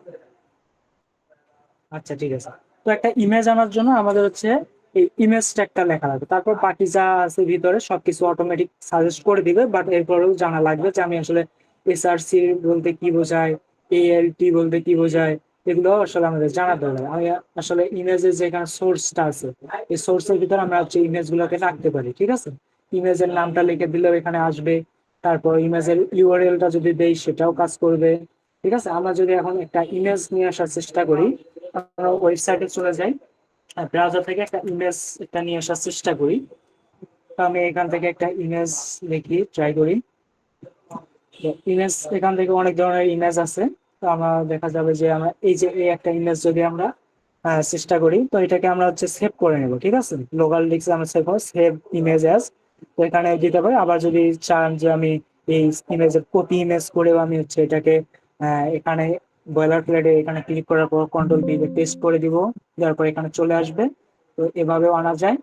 আচ্ছা, ঠিক আছে। তো একটা ইমেজ আনার জন্য আমাদের হচ্ছে এই ইমেজ ট্যাগটা লেখা লাগবে, তারপর বাকি যা আছে ভিতরে সবকিছু অটোমেটিক সাজেস্ট করে দিবে। বাট এরপরেও জানা লাগবে যে আমি আসলে SRC বলতে কি বোঝায়, ALT বলতে কি বোঝায়, এগুলো আসলে আমাদের জানা দরকার। আমি আসলে ইমেজের যেখানে সোর্সটা আছে এই সোর্সের ভিতরে আমরা হচ্ছে ইমেজ গুলোকে রাখতে পারি, ঠিক আছে। ইমেজের নামটা লিখে দিলেও এখানে আসবে, তারপর ইমেজের ইউআরএলটা যদি দেই সেটাও কাজ করবে, ঠিক আছে। আমরা যদি এখন একটা ইমেজ নিয়ে আসার চেষ্টা করি, আমরা ওয়েবসাইটে চলে যাই, ব্রাউজার থেকে একটা ইমেজ একটা নিয়ে আসার চেষ্টা করি। তো আমি এখান থেকে একটা ইমেজ লিখি, ট্রাই করি। ইমেজ এখান থেকে অনেক ধরনের ইমেজ আছে। তো আমরা দেখা যাবে যে আমরা এই যে এই একটা ইমেজ যদি আমরা চেষ্টা করি, তো এটাকে আমরা হচ্ছে সেভ করে নেব, ঠিক আছে। লোকাল ডিস্কে আমরা সেভ ইমেজ অ্যাজ, তো এখানে দিতে পারি। আবার যদি চান যে আমি এই ইমেজের কপি ইমেজ করেও আমি হচ্ছে এটাকে এখানে বয়লার প্লেটে এখানে ক্লিক করার পর কন্ট্রোল বি পেস্ট করে দিব, দেওয়ার পর এখানে চলে আসবে। তো এভাবেও আনা যায়।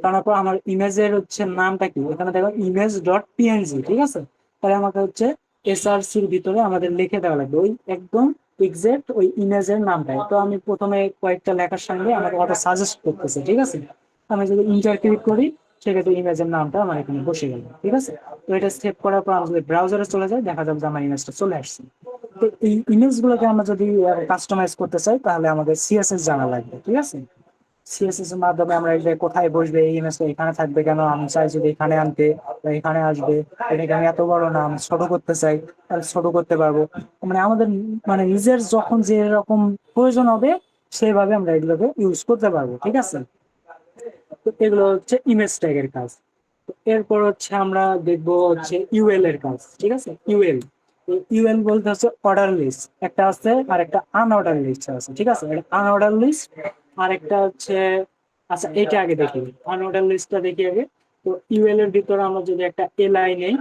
তারপর আমার ইমেজের হচ্ছে নামটা কি, এখানে দেখো ইমেজ ডট পিএনজি, ঠিক আছে। তাহলে আমাকে হচ্ছে এসআরসির ভিতরে আমাদের লিখে দেওয়া লাগবে ওই একদম এক্সাক্ট ওই ইমেজের নামটাই। তো আমি প্রথমে কয়েকটা লেখার সঙ্গে আমাকে অটো সাজেস্ট করতেছে, ঠিক আছে। আমি যদি ইন্টার ক্লিক করি সেক্ষেত্রে ইমেজের নামটা আমার এখানে বসে গেল, ঠিক আছে। তো এটা সেভ করার পর আমি যদি ব্রাউজারে চলে যাই, দেখা যাবে যে আমার ইমেজটা চলে আসছে। তো এই ইমেজ গুলোকে আমরা যদি কাস্টমাইজ করতে চাই তাহলে আমাদের সিএসএস জানা লাগবে, ঠিক আছে। সিএসএস এর মাধ্যমে আমরা এই যে কোথায় বসবে, এই ইমেজটা এখানে থাকবে কেন, আমি চাই যদি এখানে আনতে বা এখানে আসবে, এটাকে আমি এত বড় না আমি ছোট করতে চাই তাহলে ছোট করতে পারবো। মানে আমাদের মানে নিজের যখন যে রকম প্রয়োজন হবে সেইভাবে আমরা এগুলোকে ইউজ করতে পারবো, ঠিক আছে। তো এগুলো হচ্ছে ইমেজ ট্যাগের কাজ। তো এরপর হচ্ছে আমরা দেখবো হচ্ছে ইউএল এর কাজ, ঠিক আছে। ইউএল ইউএল বলতে হচ্ছে অর্ডার লিস্ট একটা আছে আর একটা আনঅর্ডার লিস্ট আছে, ঠিক আছে। আনঅর্ডার লিস্ট আর একটা হচ্ছে, আচ্ছা এটা আগে দেখি, আনঅর্ডার লিস্টটা দেখি আগে। তো ইউএল এর ভিতরে আমরা যদি একটা এলআই নেই,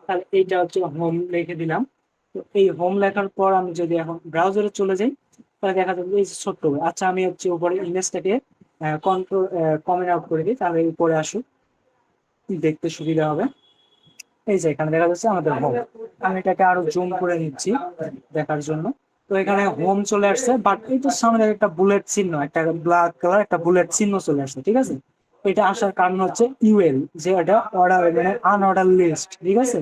তাহলে এইটা হচ্ছে হোম লিখে দিলাম। তো এই হোম লেখার পর আমি যদি এখন ব্রাউজারে চলে যাই, তাহলে দেখা যাবে এই যে ছোট্ট, আচ্ছা আমি হচ্ছে উপরে ইমেজটাকে কন্ট্রোল কমেন্ট আউট করে দিই, তাহলে উপরে আসুক, দেখতে সুবিধা হবে। এই যে এখানে দেখা যাচ্ছে আমাদের হোম। আমি এটাকে আরো জুম করে নিচ্ছি দেখার জন্য। তো এখানে হোম চলে আসছে, বাট এইটার সামনে একটা বুলেট চিহ্ন, একটা ব্ল্যাক কালার একটা বুলেট চিহ্ন চলে আসছে, ঠিক আছে। এটা আসার কারণ হচ্ছে ইউএল, যে এটা অর্ডার মানে আনঅর্ডার লিস্ট, ঠিক আছে।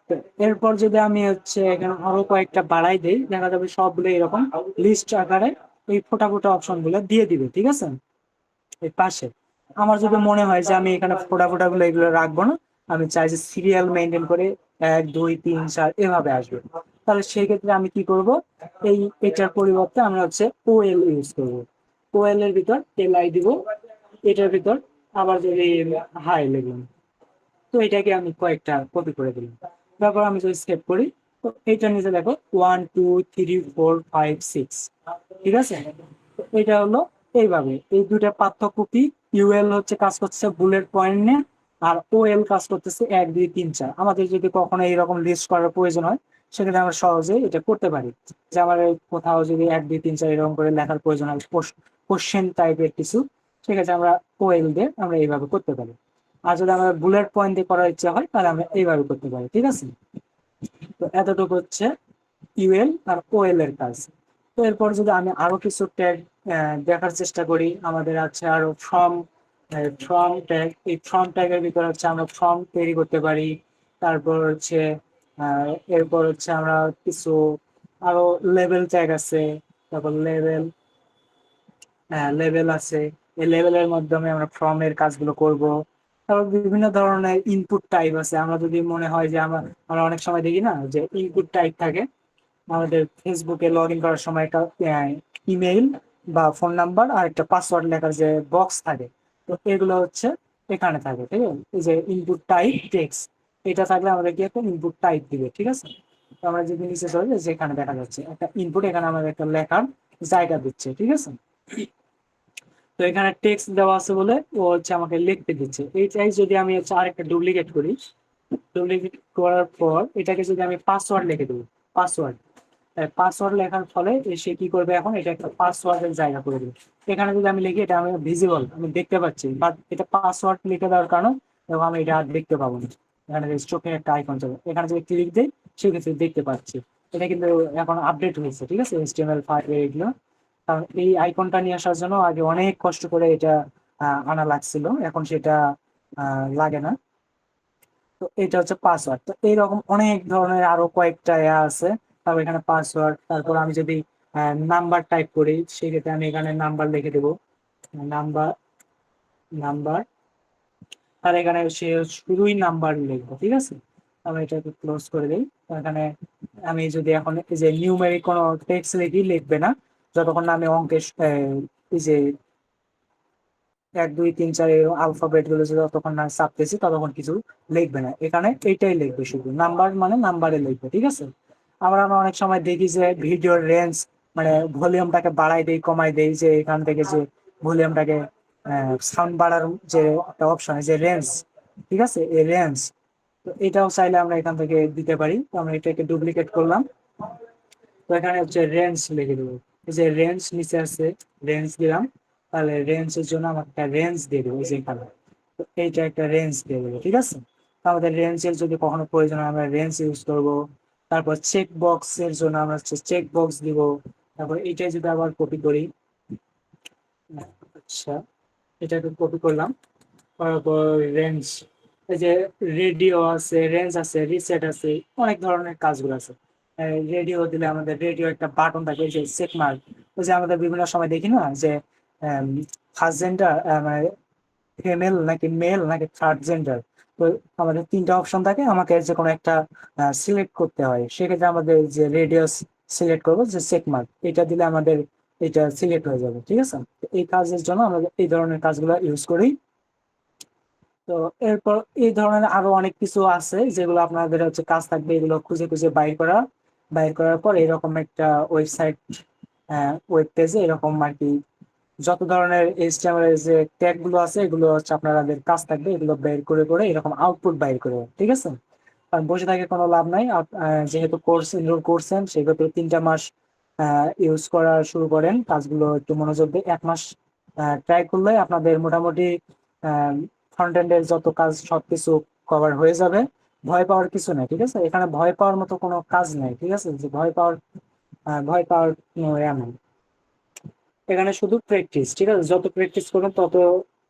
তো এরপর যদি আমি হচ্ছে এখানে আরো কয়েকটা বাড়াই দেই, দেখা যাবে সবগুলো এরকম লিস্ট আকারে এই ফোটা ফোটা অপশন গুলো দিয়ে দিবে, ঠিক আছে। এই পাশে আমার যদি মনে হয় যে আমি এখানে ফোটা ফোটা গুলো এগুলো রাখবো না, আমি চাই যে সিরিয়াল মেনটেন করে 1 2 3 4 এভাবে আসবে, তাহলে সেই ক্ষেত্রে আমি কি করব, এটার পরিবর্তে আমরা হচ্ছে ওএল ইউজ করব। ওএল এর ভিতর এলআই দিব, এটার ভিতর আবার যদি হাই লিখলাম। তো এটাকে আমি কয়েকটা কপি করে দিলাম। তারপর আমি যদি সেভ করি, তো এইটার নিচে দেখো 1 2 3 4 5 6, ঠিক আছে। তো এটা হলো এইভাবে, এই দুইটা পার্থক্য কি, ইউএল হচ্ছে কাজ করছে বুলেট পয়েন্ট নিয়ে, আর ওএল কাজ করতেছে 1 2 3 4। আমাদের যদি কখনো এইরকম লিস্ট করার প্রয়োজন হয় সেক্ষেত্রে আমরা সহজেই এটা করতে পারি, যে আমার কোথাও যদি 1 2 3 4 এরকম করে লেখার প্রয়োজন হয়, কোশ্চেন টাইপের কিছু, সেক্ষেত্রে আমরা ওএল দিয়ে আমরা এইভাবে করতে পারি। আর যদি আমরা বুলেট পয়েন্ট দিয়ে করার ইচ্ছা হয় তাহলে আমরা এইভাবে করতে পারি, ঠিক আছে। তো এতটুকু হচ্ছে ইউএল আর ওএল এর কাজ। তো এরপর যদি আমি আরো কিছু ট্যাগ দেখার চেষ্টা করি, আমাদের আছে আরো ফর্ম ট্যাগ। এই ফর্ম ট্যাগের ভিতরে হচ্ছে আমরা ফর্ম তৈরি করতে পারি। তারপর হচ্ছে এরপর হচ্ছে আমরা কিছু আরো লেভেল ট্যাগ আছে, তারপর লেভেল আছে। এই লেভেলের মাধ্যমে আমরা ফর্মের কাজগুলো করব। তারপর বিভিন্ন ধরনের ইনপুট টাইপ আছে, আমরা যদি মনে হয় যে আমরা অনেক সময় দেখি না যে ইনপুট টাইপ থাকে আমাদের ফেসবুকে লগ ইন করার সময় একটা ইমেইল বা ফোন নাম্বার আর একটা পাসওয়ার্ড লেখার যে বক্স থাকে, তো এগুলো হচ্ছে এখানে থাকে, ঠিক আছে। এই যে ইনপুট টাইপ টেক্সট, এটা থাকলে আমাদের কি একটা ইনপুট টাইপ দিবে, ঠিক আছে। তো আমরা যদি নিচে চলে যাই, যেখানে দেখা যাচ্ছে একটা ইনপুট, এখানে আমাদের একটা লেখার জায়গা দিচ্ছে, ঠিক আছে। তো এখানে টেক্সট দেওয়া আছে বলে ও হচ্ছে আমাকে লিখতে দিচ্ছে। এইটাই যদি আমি হচ্ছে আরেকটা ডুপ্লিকেট করি, ডুপ্লিকেট করার পর এটাকে যদি আমি পাসওয়ার্ড লিখে দেবো, পাসওয়ার্ড পাসওয়ার্ড লেখার ফলে সে কি করবে, এখন এটা একটা পাসওয়ার্ডের জায়গা করে দেবে। এখানে যদি আমি লিখি এটা আমি ভিজিবল, আমি দেখতে পাচ্ছি, বাট এটা পাসওয়ার্ড লিখে দেওয়ার কারণে এবং আমি এটা আর দেখতে পাবো না। এখানে চোখে একটা আইকন চলে, এখানে যদি ক্লিক দিই সেক্ষেত্রে দেখতে পাচ্ছি। এটা কিন্তু এখন আপডেট হয়েছে, ঠিক আছে, HTML5 এগুলো। কারণ এই আইকনটা নিয়ে আসার জন্য আগে অনেক কষ্ট করে এটা আনা লাগছিল, এখন সেটা লাগে না। তো এটা হচ্ছে পাসওয়ার্ড। তো এইরকম অনেক ধরনের আরো কয়েকটা আছে। তারপর এখানে পাসওয়ার্ড, তারপর আমি যদি নাম্বার টাইপ করি, সেক্ষেত্রে আমি এখানে নাম্বার লিখে দেবো, নাম্বার নাম্বার, আর এখানে সে শুধুই নাম্বার লিখবো। ঠিক আছে, আমি এটাকে ক্লোজ করে দিই। এখানে আমি যদি এখন এই যে নিউমেরিক কোনো টেক্সট লিখবে না, যতক্ষণ না আমি অঙ্কের এই যে 1 2 3 4 আলফাবেট গুলো যতক্ষণ না চাপতেছি ততক্ষণ কিছু লিখবে না, এখানে এইটাই লিখবে, শুধু নাম্বার মানে নাম্বারে লিখবে। ঠিক আছে, আমরা অনেক সময় দেখি যে ভিডিওর রেঞ্জ মানে ভলিউমটাকে বাড়াই দেই কমাই দেই, যে এখান থেকে যে ভলিউমটাকে সাউন্ড বাড়ার যে একটা অপশন, যে রেঞ্জ, ঠিক আছে, এই রেঞ্জ, তো এটাও চাইলে আমরা এখান থেকে দিতে পারি। তো আমরা এটাকে ডুপ্লিকেট করলাম, তো এখানে হচ্ছে রেঞ্জ লিখে দেবো। এই যে রেঞ্জ নিচে আছে, রেঞ্জ দিলাম, তাহলে রেঞ্জের জন্য আমার একটা রেঞ্জ দিয়ে দেবো, এই যে এখানে, তো এইটা একটা রেঞ্জ দিয়ে দেবো। ঠিক আছে, তো আমাদের রেঞ্জের যদি কখনো প্রয়োজন হয় আমরা রেঞ্জ ইউজ করব। তারপর চেক বক্সের জন্য আমরা হচ্ছে চেক বক্স দিব। তারপর এইটাই যদি আবার কপি করি, আচ্ছা এটাকে কপি করলাম, তারপর রেঞ্জ, এই যে রেডিও আছে, রেঞ্জ আছে, রিসেট আছে, অনেক ধরনের কাজগুলো আছে। রেডিও দিলে আমাদের রেডিও একটা বাটন থাকে, এই যে চেক মার্ক, ওই যে আমাদের বিভিন্ন সময় দেখি না যে ফার্স্ট জেন্ডার মানে ফিমেল নাকি মেল নাকি থার্ড জেন্ডার, তো আমাদের 3টা অপশন থাকে, আমাকে যে কোনো একটা সিলেক্ট করতে হয়, সেক্ষেত্রে আমাদের যে রেডিয়াস সিলেক্ট করবো, যে চেক মার্ক এটা দিলে আমাদের এটা সিলেক্ট হয়ে যাবে। ঠিক আছে, তো এই কাজের জন্য আমরা এই ধরনের কাজগুলো ইউজ করি। তো এরপর এই ধরনের আরো অনেক কিছু আছে যেগুলো আপনাদের হচ্ছে কাজ থাকবে, এগুলো খুঁজে খুঁজে বাইর করার পর এরকম একটা ওয়েবসাইট, ওয়েব পেজে এরকম আর কি যত ধরনের HTML এর যে ট্যাগ গুলো আছে এগুলো হচ্ছে আপনাদের কাজ থাকবে, এগুলো বের করে করে এরকম আউটপুট বাইর করে। ঠিক আছে, কারণ বসে থাকে কোনো লাভ নাই। যেহেতু কোর্স এনরোল করছেন সেক্ষেত্রে 3টা মাস ইউজ করা শুরু করেন, কাজগুলো একটু মনোযোগ দিয়ে 1 মাস ট্রাই করলে আপনাদের মোটামুটি ফ্রন্ট এন্ডের যত কাজ সবকিছু কভার হয়ে যাবে। ভয় পাওয়ার কিছু নেই। ঠিক আছে, এখানে ভয় পাওয়ার মতো কোনো কাজ নেই। ঠিক আছে, যে ভয় পাওয়ার কোনো নেই, এখানে শুধু প্র্যাকটিস। ঠিক আছে, যত প্র্যাকটিস করবেন তত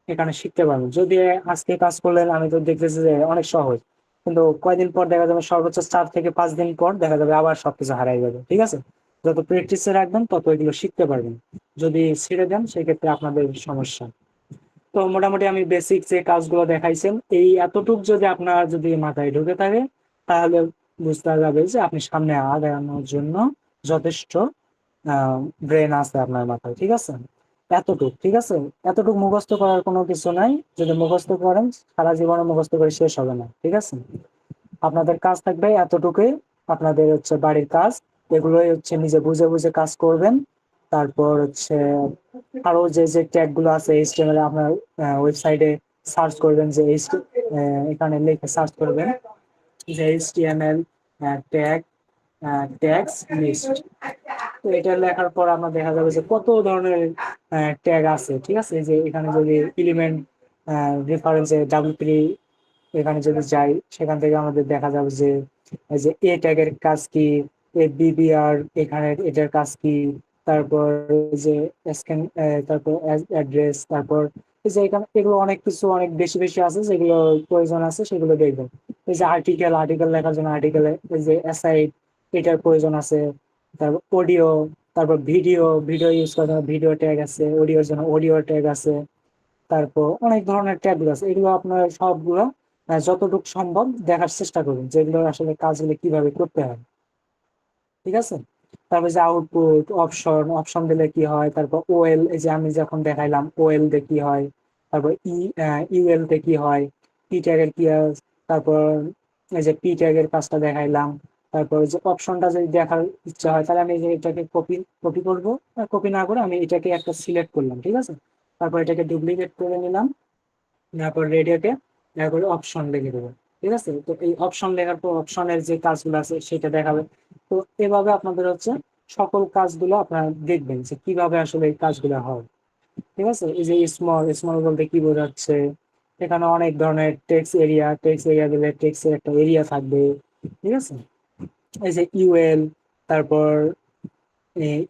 এখানে শিখতে পারবেন। যদি আজকে কাজ করলেন আমি তো দেখতেছি যে অনেক সহজ, কিন্তু কয়দিন পর দেখা যাবে সর্বোচ্চ 4 থেকে 5 দিন পর দেখা যাবে আবার সবকিছু হারাই যাবে। ঠিক আছে, যত প্র্যাকটিসে রাখবেন তত এগুলো শিখতে পারবেন, যদি ছেড়ে দেন সেক্ষেত্রে আপনাদের সমস্যা। তো মোটামুটি আমি বেসিক যে কাজগুলো দেখাইছেন এই এতটুক যদি আপনার যদি মাথায় ঢুকে থাকে তাহলে বুঝতে যাবে যে আপনি সামনে আগানোর জন্য যথেষ্ট ব্রেন আছে আপনার মাথায়। ঠিক আছে, এতটুক। ঠিক আছে, এতটুক মুখস্থ করার কোনো কিছু নাই, যদি মুখস্থ করেন সারা জীবনে মুখস্থ করে শেষ হবে না। ঠিক আছে, আপনাদের কাজ থাকবে এতটুকুই, আপনাদের হচ্ছে বাড়ির কাজ, এগুলোই হচ্ছে নিজে বুঝে বুঝে কাজ করবেন। তারপর হচ্ছে আরো যে যে ট্যাগ গুলো আছে HTML আপনার ওয়েবসাইটে সার্চ করবেন, যে এখানে লিখে সার্চ করবেন যে HTML ট্যাগ ট্যাগস লিস্ট। তো এটা লেখার পর আমরা দেখা যাবে যে কত ধরনের ট্যাগ আছে। ঠিক আছে, এই যে এখানে যদি এলিমেন্ট রেফারেন্সে W3 এখানে যদি যাই সেখান থেকে আমাদের দেখা যাবে যে এই যে এ ট্যাগের কাজ কি, BBR এখানে এটার কাজ কি, তারপর এই যে স্ক্যান, তারপর অ্যাড্রেস, তারপর এই যে এখানে এগুলো অনেক কিছু অনেক বেশি বেশি আছে, যেগুলো প্রয়োজন আছে সেগুলো দেখবেন। এই যে আর্টিকেল লেখার জন্য আর্টিকেল, এই যে অ্যাসাইড এটার প্রয়োজন আছে, তারপর অডিও, তারপর ভিডিও ইউজ করার জন্য ভিডিও ট্যাগ আছে, অডিওর জন্য অডিও ট্যাগ আছে, তারপর অনেক ধরনের ট্যাগ আছে। এগুলো আপনার সবগুলো যতটুকু সম্ভব দেখার চেষ্টা করুন যেগুলো আসলে কাজগুলো কিভাবে করতে হয়। ঠিক আছে, তারপর যে আউটপুট অপশন দিলে কি হয়, তারপর OL, এই যে আমি যখন দেখাইলাম OL দিয়ে কি হয়, তারপর UL তে কি হয়, পি ট্যাগের কি হয়, তারপর এই যে পি ট্যাগের কাজটা দেখাইলাম। তারপর যে অপশনটা যদি দেখার ইচ্ছা হয় তাহলে আমি এই যে এটাকে কপি করবো, কপি না করে আমি এটাকে একটা সিলেক্ট করলাম। ঠিক আছে, তারপর এটাকে ডুপ্লিকেট করে নিলাম, তারপর রেডিওকে তারপরে অপশন লিখে দেবো। ঠিক আছে, তো এই অপশন লেখার পর অপশনের যে কাজগুলো আছে সেটা দেখাবে। তো এভাবে আপনাদের হচ্ছে সকল কাজগুলো আপনারা দেখবেন যে কিভাবে আসলে এই কাজগুলো হয়। ঠিক আছে, এই যে স্মল বলতে কি বোঝাচ্ছে, এখানে অনেক ধরনের টেক্সট এরিয়া দিলে টেক্সটের একটা এরিয়া থাকবে। ঠিক আছে, এই যে UL, তারপর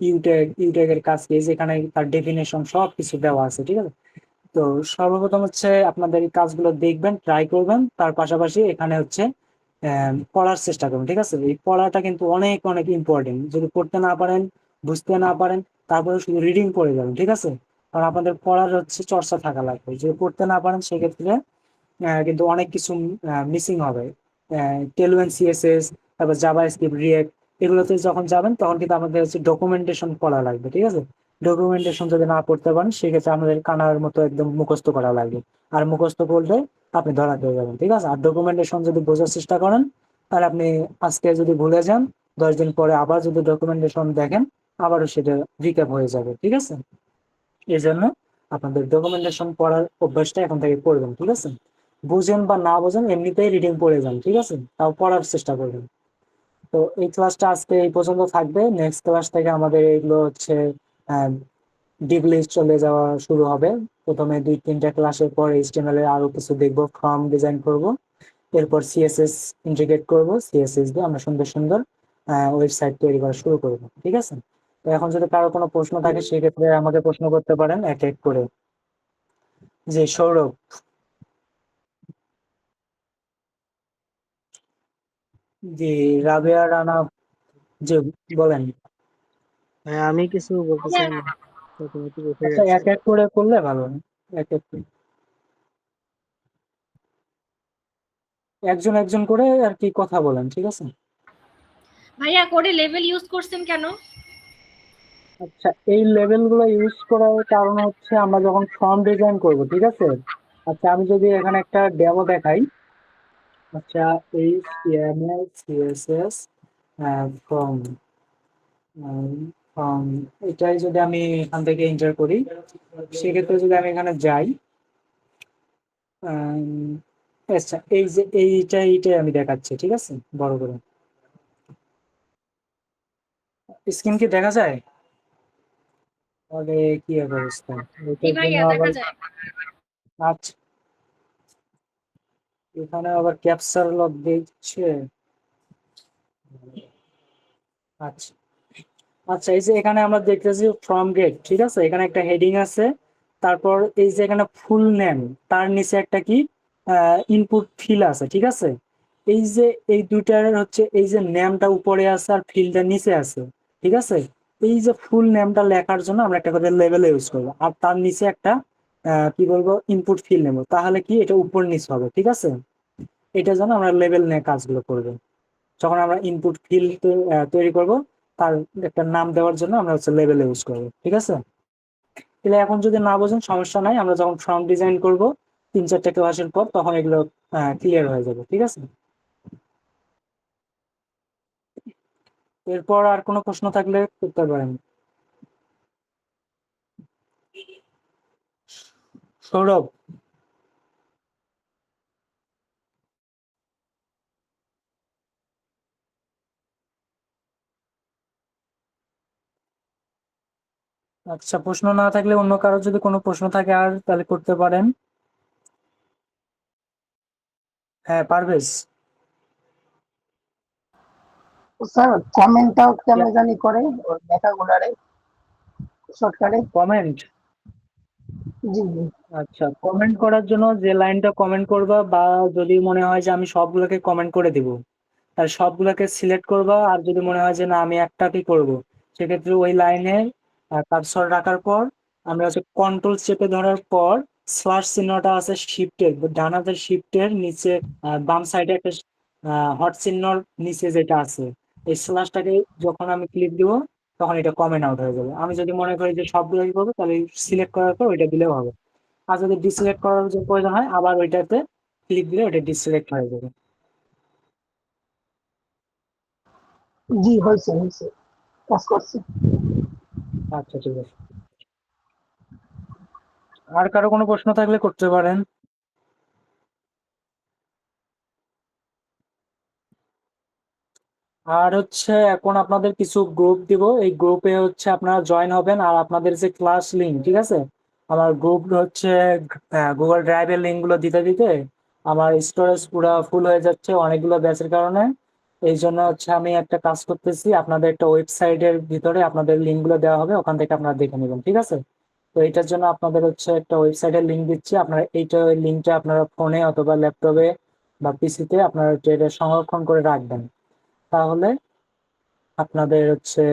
ইউট্যাগ এর কাজ কি, যেখানে তার ডেফিনেশন সব কিছু দেওয়া আছে। ঠিক আছে, তো সর্বপ্রথম হচ্ছে আপনাদের এই কাজগুলো দেখবেন, ট্রাই করবেন, তার পাশাপাশি এখানে হচ্ছে পড়ার চেষ্টা করবেন। ঠিক আছে, এই পড়াটা কিন্তু অনেক অনেক ইম্পর্টেন্ট, যদি পড়তে না পারেন বুঝতে না পারেন তারপরে শুধু রিডিং পড়ে যাবেন, ঠিক আছে? কারণ আপনাদের পড়ার হচ্ছে চর্চা থাকা লাগবে। যদি পড়তে না পারেন সেক্ষেত্রে কিন্তু অনেক কিছু মিসিং হবে। টেলওয়েন সিএসএস, তারপর জাভা স্ক্রিপ্ট, রিয়েক্ট, এগুলোতে যখন যাবেন তখন কিন্তু আমাদের হচ্ছে ডকুমেন্টেশন পড়া লাগবে, ঠিক আছে? ডকুমেন্টেশন যদি না পড়তে পারেন সেক্ষেত্রে আমাদের কানার মতো একদম মুখস্থ করা লাগবে। আর মুখস্থ করলে আপনি ধরা পেয়ে যাবেন, ঠিক আছে? আর ডকুমেন্টেশন যদি বোঝার চেষ্টা করেন তাহলে আপনি আজকে যদি ভুলে যান, 10 দিন পরে আবার যদি ডকুমেন্টেশন দেখেন আবারও সেটা রিক্যাপ হয়ে যাবে, ঠিক আছে? এই জন্য আপনাদের ডকুমেন্টেশন পড়ার অভ্যাসটা এখন থেকে করবেন, ঠিক আছে? বুঝেন বা না বুঝেন এমনিতেই রিডিং পড়ে যান, ঠিক আছে? তাও পড়ার চেষ্টা করবেন। তো এই ক্লাসটা আজকে এই পর্যন্ত থাকবে। নেক্সট ক্লাস থেকে আমাদের এগুলো হচ্ছে ডিপলি চলে যাওয়া শুরু হবে। প্রথমে 2-3টা ক্লাসের পর এইচটিএমএল এর আরো কিছু দেখবো, ফর্ম ডিজাইন করব, এরপর সিএসএস ইন্টিগ্রেট করব, সিএসএস দিয়ে আমরা সুন্দর সুন্দর ওয়েবসাইট তৈরি করা শুরু করব, ঠিক আছে? তো এখন যদি কারো কোনো প্রশ্ন থাকে সেক্ষেত্রে আমাকে প্রশ্ন করতে পারেন এক এক করে। যে সৌরভ, জি, রাবেয়া রানা, জি বলেন। ভাই আমি কিছু বলতে চাই হ্যাঁ, না, অটোমেটিক উঠে আচ্ছা, গেছে। এক এক করে করলে ভালো হয়। এক এক করে একজন একজন করে আর কি কথা বলেন, ঠিক আছে? ভাইয়া কোডে লেভেল ইউজ করছেন কেন? আচ্ছা, এই লেভেল গুলো ইউজ করার কারণ হচ্ছে আমরা যখন ফর্ম ডিজাইন করব, ঠিক আছে? আচ্ছা, আমি যদি এখানে একটা ডেমো দেখাই। আচ্ছা, HTML CSS ফর্ম, ফর্ম, এটাই যদি আমি এখান থেকে এন্টার করি সেক্ষেত্রে যদি আমি এখানে যাই, আম, আচ্ছা, এই যে এইটাই আমি দেখাচ্ছি, ঠিক আছে? বড় করে স্ক্রিন কি দেখা যায়? তাহলে কি এক অবস্থা, জি এটার জন্য ভাইয়া আবার দেখা যায়। আচ্ছা, এখানে আবার ক্যাপচার লক দিচ্ছে। আচ্ছা, আচ্ছা, এই যে এখানে আমরা দেখতেছি ফ্রম গেট, ঠিক আছে? এখানে একটা হেডিং আছে, তারপর এই যে এখানে ফুল নেম, তার নিচে একটা কি ইনপুট ফিল আছে, ঠিক আছে? এই যে এই দুইটার হচ্ছে এই যে নেমটা উপরে আছে আর ফিল্ডটা নিচে আছে, ঠিক আছে? এই যে ফুল নেমটা লেখার জন্য আমরা একটা করে লেভেল ইউজ করবো, আর তার নিচে একটা কি বলবো ইনপুট ফিল নেবো, তাহলে কি এটা উপর নিচ হবে, ঠিক আছে? এটার জন্য আমরা লেভেল নিয়ে কাজগুলো করবো। যখন আমরা ইনপুট ফিল্ড তৈরি করব তার একটা নাম দেওয়ার জন্য আমরা হচ্ছে লেবেল ইউজ করবো, ঠিক আছে? তাহলে এখন যদি না বোঝেন সমস্যা নাই, আমরা যখন ফর্ম ডিজাইন করব 3-4টা ক্লাসের পর তখন এগুলো ক্লিয়ার হয়ে যাবে, ঠিক আছে? এরপর আর কোনো প্রশ্ন থাকলে করতে পারেন। সৌরভ, আচ্ছা, প্রশ্ন না থাকলে অন্য কারো যদি কোনো প্রশ্ন থাকে আর তাহলে করতে পারেন। হ্যাঁ, পারভেজ। স্যার কমেন্টটাও কেমনে জানি করে ওর লেখাগুলারে শর্টকাটে। কমেন্ট, জি জি। আচ্ছা, কমেন্ট করার জন্য যে লাইনটা কমেন্ট করবা, বা যদি মনে হয় যে আমি সবগুলোকে কমেন্ট করে দিব তাহলে সবগুলোকে সিলেক্ট করবা, আর যদি মনে হয় যে না আমি একটাকে করব সেক্ষেত্রে ওই লাইনে কার্সর রাখার পর আমরা হচ্ছে কন্ট্রোল চেপে ধরার পর স্ল্যাশ চিহ্নটা আছে শিফটের ডান হাতের শিফটের নিচে বাম সাইডে একটা হট চিহ্নর নিচে যেটা আছে এই স্ল্যাশটাকে যখন আমি ক্লিক দিব তখন এটা কমেন্ট আউট হয়ে যাবে। আমি যদি মনে করি যে সবগুলোই করবো তাহলে সিলেক্ট করার পর ওইটা দিলেও হবে। আর যদি ডিসিলেক্ট করার যে প্রয়োজন হয় আবার ওইটাতে ক্লিক দিলে ওটা ডিসিলেক্ট হয়ে যাবে। জি হয়েছে হয়েছে, কাজ করছে। আচ্ছা, ঠিক আছে। আর কারো কোনো প্রশ্ন থাকলে করতে পারেন। আর হচ্ছে এখন আপনাদের কিছু গ্রুপ দিব, এই গ্রুপে হচ্ছে আপনারা জয়েন হবেন, আর আপনাদের যে ক্লাস লিঙ্ক, ঠিক আছে? আমার গ্রুপ হচ্ছে গুগল ড্রাইভের লিঙ্ক গুলো দিতে দিতে আমার স্টোরেজ পুরো ফুল হয়ে যাচ্ছে অনেকগুলো ব্যাচের কারণে। এই জন্য হচ্ছে আমি একটা কাজ করতেছি, আপনাদের একটা ওয়েবসাইটের ভিতরে আপনাদের লিঙ্ক গুলো দেওয়া হবে, ওখান থেকে আপনারা দেখে নেবেন, ঠিক আছে? তো এটার জন্য আপনাদের হচ্ছে একটা ওয়েবসাইটের লিঙ্ক দিচ্ছি, আপনারা এইটা লিঙ্কটা আপনারা ফোনে অথবা ল্যাপটপে বা পিসিতে আপনারা এটা সংরক্ষণ করে রাখবেন। তাহলে আপনাদের হচ্ছে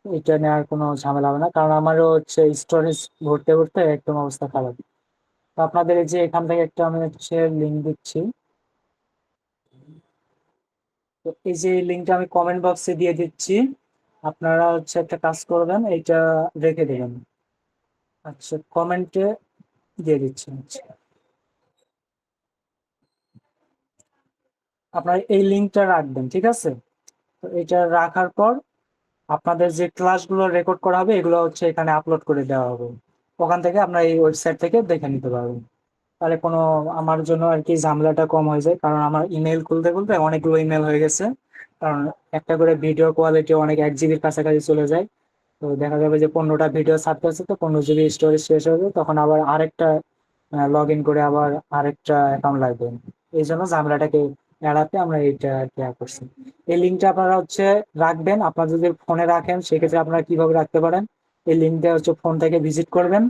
এটা নেওয়ার কোনো ঝামেলা হবে না, কারণ আমারও হচ্ছে স্টোরেজ ভরতে ভরতে একদম অবস্থা খারাপ। তো আপনাদের এই যে এখান থেকে একটা আমি হচ্ছে লিঙ্ক দিচ্ছি। তো এই যে লিঙ্কটা আমি কমেন্ট বক্সে দিয়ে দিচ্ছি, আপনারা হচ্ছে একটা কাজ করবেন, এইটা রেখে দেবেন। আচ্ছা, কমেন্টে দিয়ে দিচ্ছি। আচ্ছা, আপনারা এই লিঙ্কটা রাখবেন, ঠিক আছে? তো এটা রাখার পর আপনাদের যে ক্লাসগুলো রেকর্ড করা হবে এগুলো হচ্ছে এখানে আপলোড করে দেওয়া হবে। ওখান থেকে আপনারা এই ওয়েবসাইট থেকে দেখে নিতে পারবেন। তাহলে কোনো আমার জন্য আর কি ঝামেলাটা কম হয়ে যায়, কারণ আমার ইমেল খুলতে খুলতে অনেকগুলো ইমেল হয়ে গেছে। কারণ একটা করে ভিডিও কোয়ালিটি অনেক 1 জিবির কাছাকাছি চলে যায়। তো দেখা যাবে যে 15টা ভিডিও ছাড়তে হচ্ছে, তো 15 জিবি স্টোরেজ শেষ হয়ে যাবে, তখন আবার আরেকটা লগ ইন করে আবার আরেকটা অ্যাকাউন্ট লাগবে। এই জন্য ঝামেলাটাকে এড়াতে আমরা এইটা আর কি করছি। এই লিঙ্কটা আপনারা হচ্ছে রাখবেন। আপনারা যদি ফোনে রাখেন সেক্ষেত্রে আপনারা কিভাবে রাখতে পারেন, এই লিঙ্কটা হচ্ছে ফোন থেকে ভিজিট করবেন।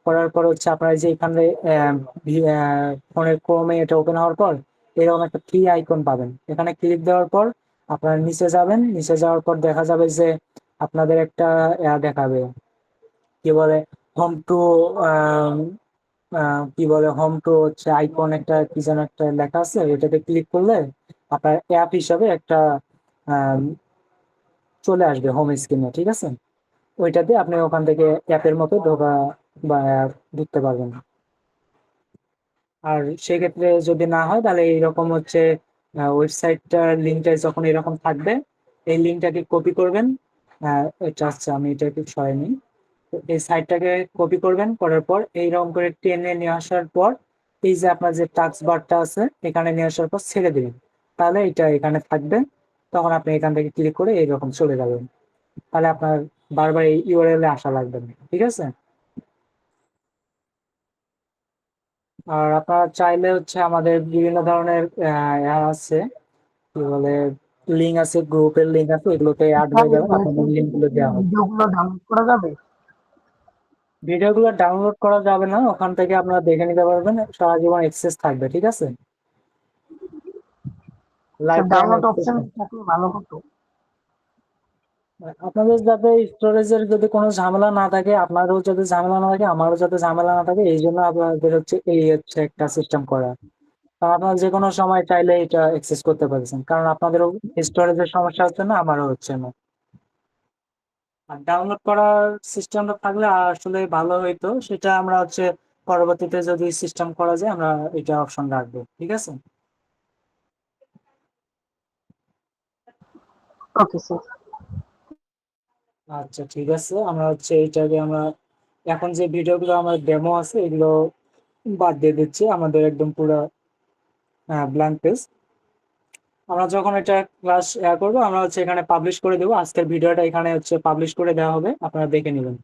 করার পর হচ্ছে আপনারা যে এখানে ফোনের ক্রোমে এটা ওপেন হওয়ার পর এরকম একটা থ্রি আইকন পাবেন। এখানে ক্লিক দেওয়ার পর আপনারা নিচে যাবেন। নিচে যাওয়ার পর দেখা যাবে যে আপনাদের একটা দেখাবে, কি বলে, হোম টু কি বলে, হোম টু হচ্ছে আইকন একটা কি যেন একটা লেখা আছে, এটাতে ক্লিক করলে আপনার অ্যাপ হিসাবে একটা আম, চলে আসবে হোম স্ক্রিনে, ঠিক আছে? ওইটাতে আপনি ওখান থেকে অ্যাপের মতো ঢোকা বা ঢুকতে পারবেন। আর সেক্ষেত্রে যদি না হয় তাহলে এইরকম হচ্ছে ওয়েবসাইটটার লিঙ্কটা যখন এরকম থাকবে, এই লিঙ্কটাকে কপি করবেন। এটা হচ্ছে আমি এটা একটু সরাই নিই। তো এই সাইটটাকে কপি করবেন, করার পর এইরকম করে টেনে নিয়ে আসার পর এই যে আপনার যে টাস্ক বারটা আছে এখানে নিয়ে আসার পর ছেড়ে দিবেন, তাহলে এটা এখানে থাকবে। তখন আপনি এখান থেকে ক্লিক করে এইরকম চলে যাবেন। তাহলে আপনার বারবার এই ইউআরএল এ আসা লাগবে না, ঠিক আছে? আর আপনারা চাইলে হচ্ছে আমাদের বিভিন্ন ধরনের আছে, কি বলে, লিঙ্ক আছে, গ্রুপের লিঙ্ক আছে, এগুলোতে অ্যাড হয়ে যাবেন, আপনাদের লিঙ্ক গুলো দেওয়া হবে। ভিডিওগুলো ডাউনলোড করা যাবে? ভিডিওগুলো ডাউনলোড করা যাবে না, ওখান থেকে আপনারা দেখে নিতে পারবেন, সারা জীবন এক্সেস থাকবে, ঠিক আছে? Life time download access. Option থাকলে ভালো হতো। আপনাদের যাতে স্টোরেজের যদি কোনো ঝামেলা না থাকে, আপনারও যাতে ঝামেলা না থাকে, আমারও যাতে ঝামেলা না থাকে, এই জন্য আপনাদের হচ্ছে এই হচ্ছে একটা সিস্টেম করা। কারণ আপনারা যে কোনো সময় চাইলে এটা অ্যাক্সেস করতে পারছেন, কারণ আপনাদেরও স্টোরেজের সমস্যা হচ্ছে না, আমারও হচ্ছে না। আর ডাউনলোড করার সিস্টেমটা থাকলে আসলে ভালো হইতো, সেটা আমরা হচ্ছে পরবর্তীতে যদি সিস্টেম করা যায় আমরা এটা অপশন রাখবো, ঠিক আছে? Okay sir. আচ্ছা, ঠিক আছে, আমরা হচ্ছে এইটাকে আমরা এখন যে ভিডিওগুলো আমার ডেমো আছে এগুলো বাদ দিয়ে দিচ্ছি, আমাদের একদম পুরো ব্ল্যাঙ্ক পেজ। আমরা যখন এটা ক্লাস করবো আমরা হচ্ছে এখানে পাবলিশ করে দেবো, আজকের ভিডিওটা এখানে হচ্ছে পাবলিশ করে দেওয়া হবে, আপনারা দেখে নেবেন।